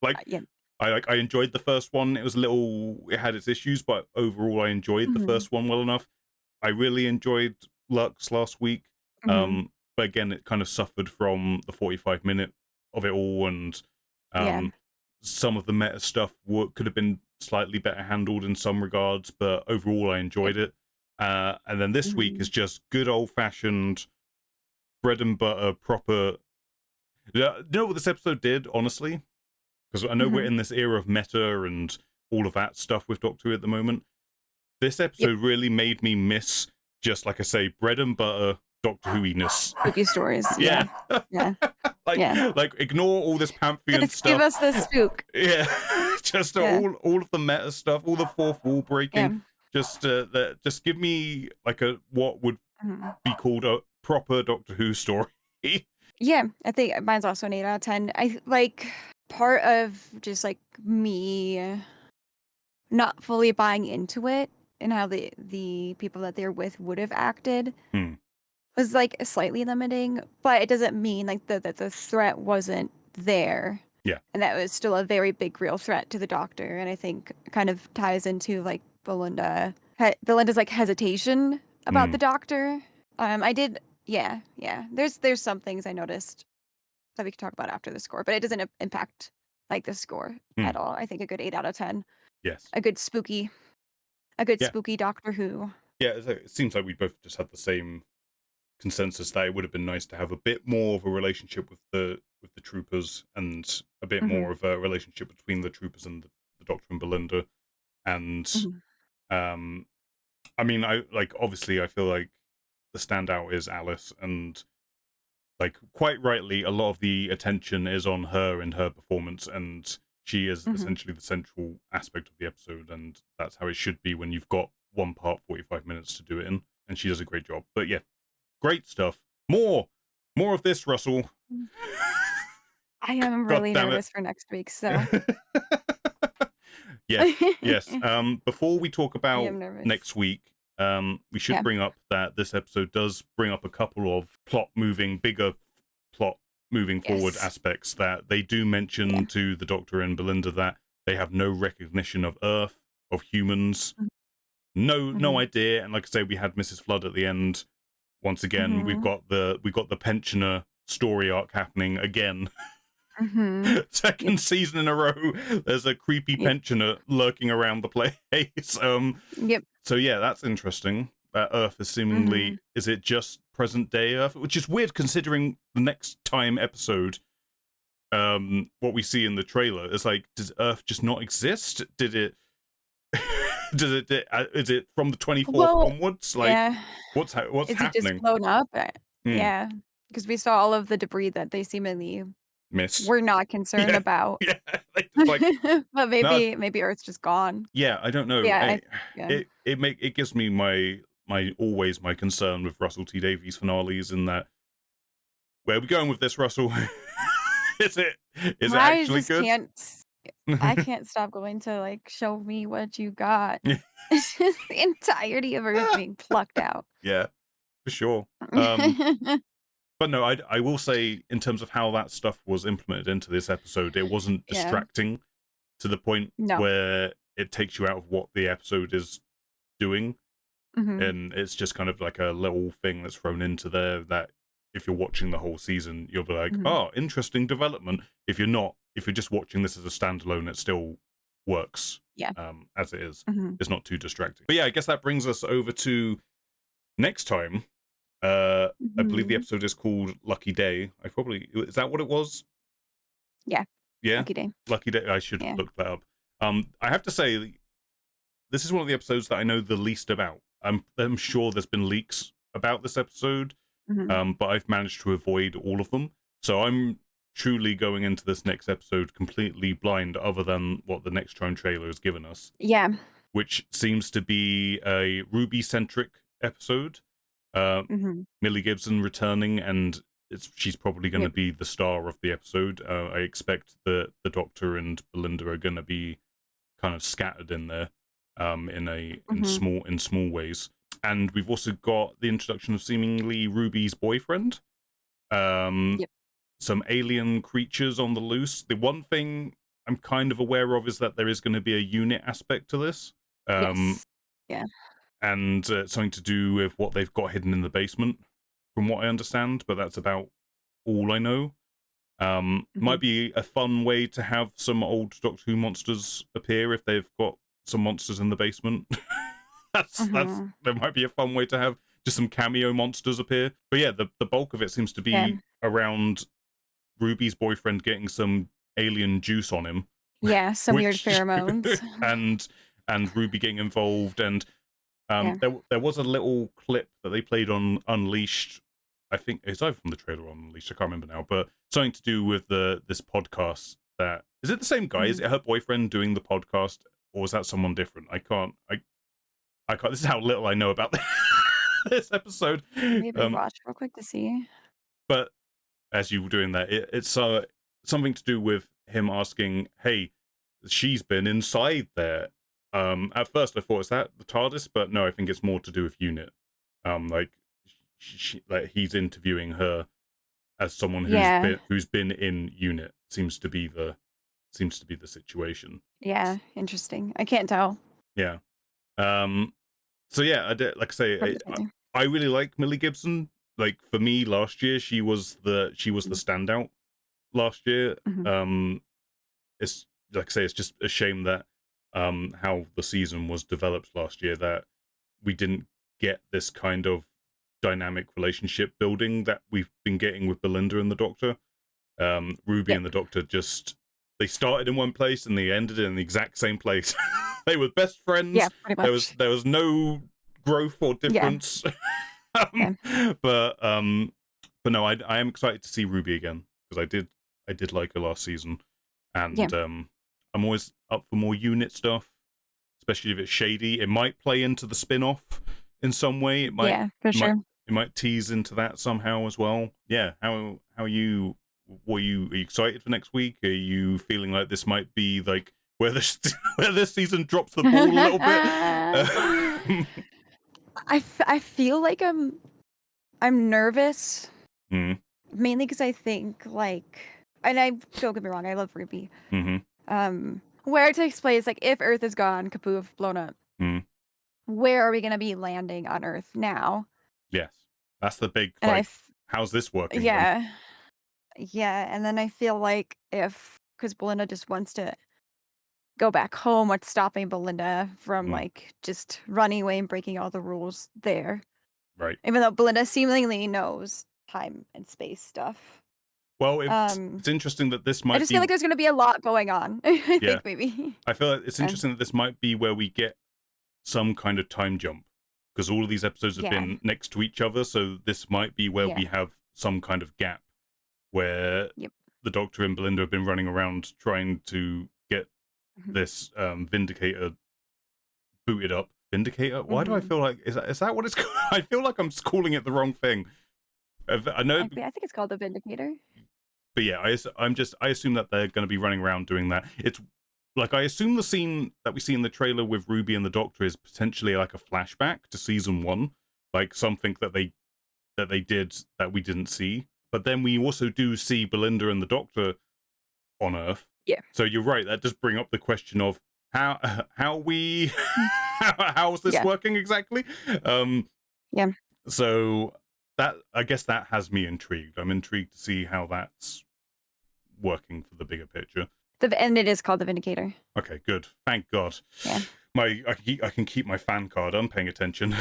Speaker 1: Like
Speaker 2: Yeah.
Speaker 1: I enjoyed the first one. It was a little, it had its issues, but overall I enjoyed the
Speaker 2: Hmm.
Speaker 1: first one well enough. I really enjoyed Lux last week.
Speaker 2: Hmm.
Speaker 1: but again, it kind of suffered from the 45-minute of it all, and
Speaker 2: Yeah.
Speaker 1: some of the meta stuff could have been slightly better handled in some regards, but overall I
Speaker 2: Yep.
Speaker 1: enjoyed it. And then this week is
Speaker 2: Mhm.
Speaker 1: just good old-fashioned bread and butter, proper. Yeah, you know what this episode did, honestly? Because I know we're
Speaker 2: Mhm.
Speaker 1: in this era of meta and all of that stuff with Doctor Who at the moment. This
Speaker 2: Yep.
Speaker 1: episode really made me miss, just like I say, bread and butter Doctor Who-iness.
Speaker 2: Spooky stories.
Speaker 1: Yeah.
Speaker 2: Yeah. Yeah.
Speaker 1: like
Speaker 2: Yeah.
Speaker 1: like ignore all this Pantheon
Speaker 2: Just give
Speaker 1: stuff.
Speaker 2: us the spook.
Speaker 1: Yeah. Just
Speaker 2: Yeah.
Speaker 1: all of the meta stuff, all the fourth wall breaking.
Speaker 2: Yeah.
Speaker 1: Just give me like a what would
Speaker 2: Mhm.
Speaker 1: be called a proper Doctor Who story.
Speaker 2: Yeah, I think mine's also an 8 out of 10. Like, part of just, like, me not fully buying into it and how the people that they're with would have acted
Speaker 1: Hmm.
Speaker 2: was, like, slightly limiting, but it doesn't mean, like, that the threat wasn't there,
Speaker 1: Yeah.
Speaker 2: and that was still a very big real threat to the Doctor, and I think kind of ties into, like, Belinda's, like, hesitation about
Speaker 1: Hmm.
Speaker 2: the Doctor. I did yeah, yeah. There's some things I noticed that we can talk about after the score, but it doesn't impact, like, the score
Speaker 1: Hmm.
Speaker 2: at all. I think a good 8 out of 10.
Speaker 1: Yes.
Speaker 2: A good
Speaker 1: Yeah.
Speaker 2: spooky Doctor Who.
Speaker 1: Yeah. It seems like we both just had the same consensus that it would have been nice to have a bit more of a relationship with the troopers, and a bit more
Speaker 2: Mhm,
Speaker 1: of a relationship between the troopers and the Doctor and Belinda. And
Speaker 2: mhm,
Speaker 1: um I mean, I like, obviously I feel like the standout is Alice, and like quite rightly a lot of the attention is on her and her performance, and she is
Speaker 2: mhm.
Speaker 1: essentially the central aspect of the episode, and that's how it should be when you've got one part 45 minutes to do it in, and she does a great job. But yeah, great stuff. More of this, Russell.
Speaker 2: Mm. I am
Speaker 1: God
Speaker 2: really
Speaker 1: damn it.
Speaker 2: nervous for next week, so
Speaker 1: Yes, yes.
Speaker 2: I
Speaker 1: Before we talk about
Speaker 2: am nervous.
Speaker 1: next week, we should
Speaker 2: Yeah.
Speaker 1: bring up that this episode does bring up a couple of bigger plot moving forward
Speaker 2: Yes.
Speaker 1: aspects, that they do
Speaker 2: Yeah.
Speaker 1: mention to the Doctor and Belinda that they have no recognition of Earth, of humans,
Speaker 2: Mm,
Speaker 1: no
Speaker 2: mhm.
Speaker 1: idea. And like I say, we had Mrs. Flood at the end. Once again,
Speaker 2: Mhm.
Speaker 1: we've got the pensioner story arc happening again.
Speaker 2: Mhm. Yep.
Speaker 1: Second season in a row, there's a creepy
Speaker 2: Yep.
Speaker 1: pensioner lurking around the place.
Speaker 2: Yep.
Speaker 1: So yeah, that's interesting. That Earth is seemingly,
Speaker 2: Mhm.
Speaker 1: is it just present day Earth? Which is weird considering the next time episode, what we see in the trailer is like, does Earth just not exist? Did it? Is it from the 24th
Speaker 2: Well,
Speaker 1: onwards? Like,
Speaker 2: yeah.
Speaker 1: what's
Speaker 2: Is it just
Speaker 1: happening?
Speaker 2: blown up?
Speaker 1: Hmm.
Speaker 2: Yeah, because we saw all of the debris that they seemingly
Speaker 1: Missed.
Speaker 2: were not concerned
Speaker 1: Yeah,
Speaker 2: about.
Speaker 1: yeah. Like, it's like,
Speaker 2: But
Speaker 1: no,
Speaker 2: maybe Earth's just gone.
Speaker 1: yeah, I don't know.
Speaker 2: Yeah, yeah.
Speaker 1: It gives me my concern with Russell T Davies finales, in that, where are we going with this, Russell? is it is it
Speaker 2: I
Speaker 1: actually
Speaker 2: just
Speaker 1: good?
Speaker 2: I can't stop going to, like, "Show me what you got." It's just the entirety of Earth being plucked out.
Speaker 1: Yeah, for sure. But no, I will say, in terms of how that stuff was implemented into this episode, it wasn't
Speaker 2: Yeah.
Speaker 1: distracting to the point
Speaker 2: No.
Speaker 1: where it takes you out of what the episode is doing.
Speaker 2: Mhm.
Speaker 1: And it's just kind of like a little thing that's thrown into there, that if you're watching the whole season, you'll be like,
Speaker 2: Mhm.
Speaker 1: oh, interesting development. If you're not, if you're just watching this as a standalone, it still works,
Speaker 2: Yeah.
Speaker 1: as it is.
Speaker 2: Mhm.
Speaker 1: It's not too distracting. But yeah, I guess that brings us over to next time. I believe the
Speaker 2: Mhm.
Speaker 1: episode is called Lucky Day. Is that what it was?
Speaker 2: Yeah.
Speaker 1: Yeah,
Speaker 2: Lucky day.
Speaker 1: Lucky Day. I should
Speaker 2: Yeah.
Speaker 1: look that up. I have to say, this is one of the episodes that I know the least about. I'm sure there's been leaks about this episode,
Speaker 2: Mhm.
Speaker 1: but I've managed to avoid all of them. So I'm truly going into this next episode completely blind, other than what the next time trailer has given us,
Speaker 2: Yeah.
Speaker 1: which seems to be a Ruby centric episode. Uh,
Speaker 2: Mhm.
Speaker 1: Millie Gibson returning, and she's probably going to
Speaker 2: Yep.
Speaker 1: be the star of the episode. I expect that the Doctor and Belinda are going to be kind of scattered in there,
Speaker 2: Mhm.
Speaker 1: in small ways. And we've also got the introduction of seemingly Ruby's boyfriend, um,
Speaker 2: Yep.
Speaker 1: some alien creatures on the loose. The one thing I'm kind of aware of is that there is going to be a unit aspect to this, um,
Speaker 2: Yes. Yeah.
Speaker 1: and something to do with what they've got hidden in the basement. from what I understand, but that's about all I know.
Speaker 2: Hmm.
Speaker 1: Might be a fun way to have some old Doctor Who monsters appear if they've got some monsters in the basement. That's
Speaker 2: Hmm.
Speaker 1: That might be a fun way to have just some cameo monsters appear. But yeah, the bulk of it seems to
Speaker 2: Yeah.
Speaker 1: be around Ruby's boyfriend getting some alien juice on him,
Speaker 2: Yeah. Some weird
Speaker 1: which
Speaker 2: pheromones.
Speaker 1: and Ruby getting involved, and
Speaker 2: Yeah.
Speaker 1: there was a little clip that they played on Unleashed. I think it's either from the trailer or Unleashed. I can't remember now, but something to do with this podcast. That is it. The same guy? Is
Speaker 2: Hmm.
Speaker 1: it her boyfriend doing the podcast, or is that someone different? I can't. I can't. This is how little I know about this episode.
Speaker 2: Let me
Speaker 1: Um,
Speaker 2: rewatch real quick to see.
Speaker 1: but as you were doing that, it's something to do with him asking, "Hey, she's been inside there." At first I thought, is that the TARDIS? But no, I think it's more to do with Unit. Like, like he's interviewing her as someone
Speaker 2: Yeah.
Speaker 1: who's been in Unit. Seems to be the situation.
Speaker 2: Yeah. Interesting. I can't tell
Speaker 1: Yeah. Um. So yeah, I did, like I say,
Speaker 2: from the trailer.
Speaker 1: I really like Millie Gibson. Like for me, last year she was the standout last year.
Speaker 2: Hmm.
Speaker 1: It's like I say, it's just a shame that how the season was developed last year, that we didn't get this kind of dynamic relationship building that we've been getting with Belinda and the Doctor. Ruby
Speaker 2: Yep.
Speaker 1: and the Doctor just, they started in one place and they ended in the exact same place. They were best
Speaker 2: Yeah.
Speaker 1: friends.
Speaker 2: Pretty much.
Speaker 1: There was no growth or
Speaker 2: Yeah.
Speaker 1: difference.
Speaker 2: Yeah.
Speaker 1: But no, I am excited to see Ruby again, because I did like her last season,
Speaker 2: Yeah.
Speaker 1: and I'm always up for more Unit stuff, especially if it's shady. It might play into the spin-off in some way.
Speaker 2: Yeah. For sure.
Speaker 1: It might tease into that somehow as well. Yeah, how you, are you excited for next week? Are you feeling like this might be like where this where this season drops the ball a little bit?
Speaker 2: I feel like I'm nervous,
Speaker 1: mm,
Speaker 2: mainly because I think like, and I don't get me wrong, I love Ruby.
Speaker 1: mm-hmm,
Speaker 2: Where it takes place, like if Earth is gone, kapoof, blown up.
Speaker 1: mm.
Speaker 2: Where are we gonna be landing on Earth now?
Speaker 1: Yes, that's the big,
Speaker 2: And
Speaker 1: like, how's this working then?
Speaker 2: yeah, yeah, and then I feel like if because Belinda just wants to go back home, what's stopping Belinda from
Speaker 1: Mm,
Speaker 2: like just running away and breaking all the rules there?
Speaker 1: right.
Speaker 2: Even though Belinda seemingly knows time and space stuff.
Speaker 1: Well,
Speaker 2: Um,
Speaker 1: it's interesting that this
Speaker 2: I
Speaker 1: might
Speaker 2: just feel
Speaker 1: be,
Speaker 2: like there's gonna be a lot going on. I
Speaker 1: yeah.
Speaker 2: think maybe.
Speaker 1: I feel like it's
Speaker 2: Uh,
Speaker 1: interesting that this might be where we get some kind of time jump, because all of these episodes have
Speaker 2: yeah,
Speaker 1: been next to each other, so this might be where
Speaker 2: yeah,
Speaker 1: we have some kind of gap where
Speaker 2: yep.
Speaker 1: the Doctor and Belinda have been running around trying to get
Speaker 2: Mhm,
Speaker 1: this Vindicator booted up. Vindicator? Why do I
Speaker 2: mhm.
Speaker 1: feel like, is that what it's called? I feel like I'm calling it the wrong thing. I know,
Speaker 2: I think it's called the Vindicator.
Speaker 1: but yeah, I assume that they're going to be running around doing that. It's like, I assume the scene that we see in the trailer with Ruby and the Doctor is potentially like a flashback to season 1, like something that they did that we didn't see. But then we also do see Belinda and the Doctor on Earth.
Speaker 2: Yeah.
Speaker 1: So you're right. That does bring up the question of how we
Speaker 2: Mm.
Speaker 1: how's this
Speaker 2: Yeah,
Speaker 1: working exactly. Um,
Speaker 2: yeah.
Speaker 1: so that, I guess that has me intrigued. I'm intrigued to see how that's working for the bigger picture.
Speaker 2: And it is called the Vindicator.
Speaker 1: Okay, good. Thank God.
Speaker 2: Yeah.
Speaker 1: I can keep my fan card. I'm paying attention.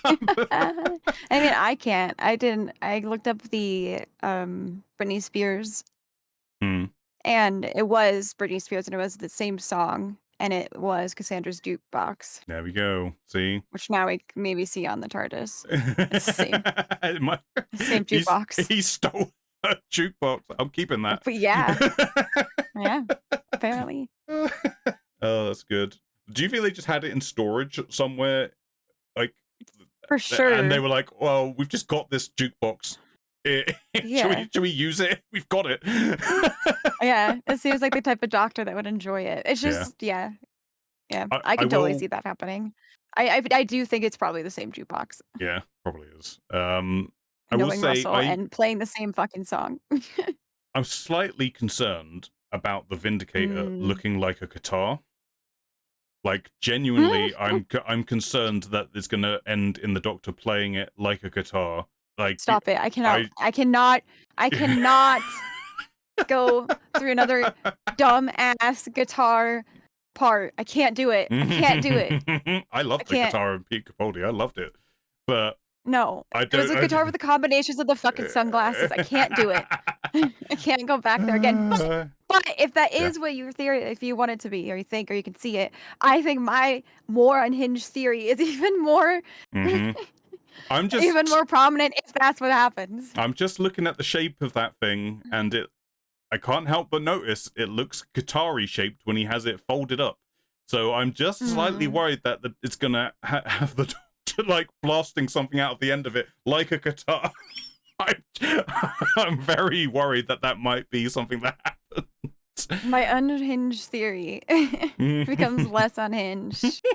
Speaker 2: I mean, I can't. I didn't. I looked up the Britney Spears,
Speaker 1: Hmm,
Speaker 2: and it was Britney Spears, and it was the same song, and it was Cassandra's Jukebox,
Speaker 1: there we go. See.
Speaker 2: which now we maybe see on the TARDIS. It's
Speaker 1: My,
Speaker 2: the same jukebox.
Speaker 1: he stole a jukebox. I'm keeping that.
Speaker 2: But yeah, yeah. Apparently,
Speaker 1: Oh, that's good. Do you feel they just had it in storage somewhere, like,
Speaker 2: for
Speaker 1: and they
Speaker 2: sure.
Speaker 1: were like, "Well, we've just got this jukebox.
Speaker 2: Yeah,
Speaker 1: Should we use it? We've got it."
Speaker 2: yeah. It seems like the type of doctor that would enjoy it. It's
Speaker 1: Yeah,
Speaker 2: just, yeah, yeah.
Speaker 1: I
Speaker 2: I
Speaker 1: I
Speaker 2: can totally
Speaker 1: will.
Speaker 2: see that happening. I do think it's probably the same jukebox.
Speaker 1: Yeah, probably is. I will
Speaker 2: Knowing
Speaker 1: say
Speaker 2: Russell and playing the same fucking song.
Speaker 1: I'm slightly concerned about the Vindicator
Speaker 2: Mm.
Speaker 1: looking like a guitar. Like, genuinely,
Speaker 2: Mm.
Speaker 1: I'm concerned that it's going to end in the Doctor playing it like a guitar, Like,
Speaker 2: Stop it. I cannot
Speaker 1: I.
Speaker 2: I cannot I cannot go through another dumb ass guitar part. I can't do it. I can't do it.
Speaker 1: I
Speaker 2: I
Speaker 1: loved the
Speaker 2: can't.
Speaker 1: guitar in Pete Capaldi. I loved it, but
Speaker 2: No.
Speaker 1: I
Speaker 2: It was
Speaker 1: don't.
Speaker 2: a guitar with the combinations of the fucking sunglasses. I can't do it. I can't go back there again. But if that
Speaker 1: Yeah.
Speaker 2: is what your theory, if you want it to be, or you think, or you can see it, I think my more unhinged theory is even more,
Speaker 1: I'm
Speaker 2: even
Speaker 1: just.
Speaker 2: more prominent if that's what happens.
Speaker 1: I'm just looking at the shape of that thing, and I can't help but notice it looks guitar-y shaped when he has it folded up. So I'm just slightly worried that it's gonna have the doctor like blasting something out of the end of it like a guitar. I'm very worried that might be something that happens.
Speaker 2: My unhinged theory becomes less unhinged.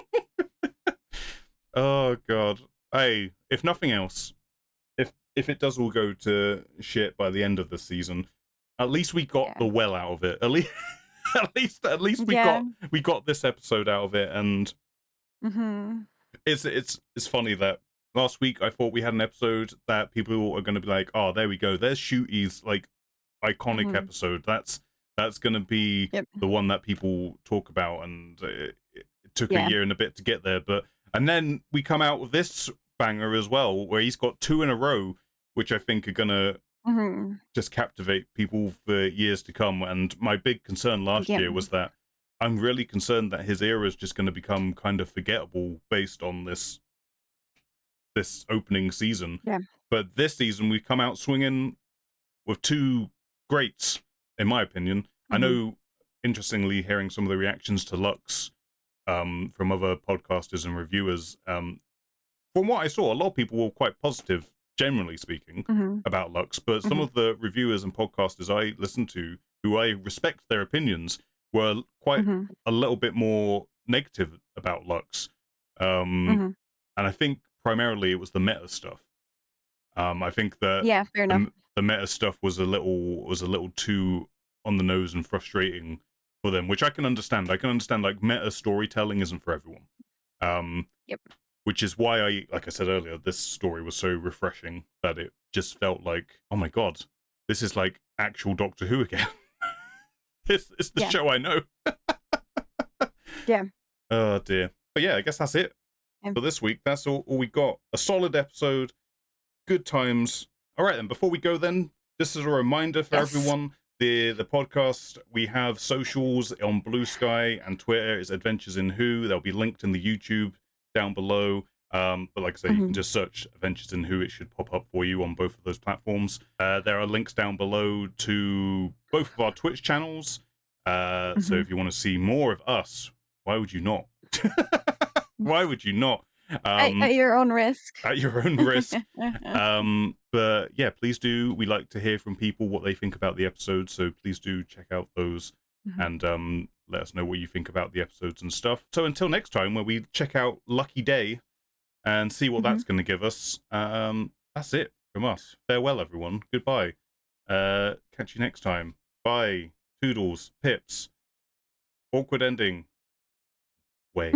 Speaker 1: Oh god. Hey, if nothing else, if it does all go to shit by the end of the season, at least we got the well out of it. At least at least we got this episode out of it, and it's funny that last week I thought we had an episode that people are going to be like, oh, there we go, there's Shooty's like iconic episode. That's going to be the one that people talk about, and it took a year and a bit to get there, and then we come out with this banger as well, where he's got 2 in a row, which I think are gonna just captivate people for years to come. And my big concern last year was that I'm really concerned that his era is just going to become kind of forgettable based on this opening season. But this season we come out swinging with 2 greats, in my opinion. I know, interestingly, hearing some of the reactions to Lux from other podcasters and reviewers, from what I saw, a lot of people were quite positive, generally speaking, about Lux, but some of the reviewers and podcasters I listened to, who I respect their opinions, were quite a little bit more negative about Lux. And I think primarily it was the meta stuff. I think that
Speaker 2: fair enough.
Speaker 1: the meta stuff was a little too on the nose and frustrating for them, which I can understand. I can understand, like, meta storytelling isn't for everyone. Which is why like I said earlier, this story was so refreshing that it just felt like, oh my god, this is like actual Doctor Who again. it's the show I know. Oh dear. But yeah, I guess that's it for this week. That's all we got. A solid episode. Good times. All right then, before we go then, just as a reminder for everyone, the podcast, we have socials on Blue Sky and Twitter. It's Adventures in Who. They'll be linked in the YouTube down below. But like I say, you can just search Adventures in Who. It should pop up for you on both of those platforms. There are links down below to both of our Twitch channels. So if you want to see more of us, why would you not? Why would you not?
Speaker 2: At your own risk.
Speaker 1: At your own risk. But yeah, please do. We like to hear from people what they think about the episodes, so please do check out those and let us know what you think about the episodes and stuff. So until next time, where we check out Lucky Day and see what that's going to give us, that's it from us. Farewell, everyone. Goodbye. Catch you next time. Bye. Toodles. Pips. Awkward ending. Way.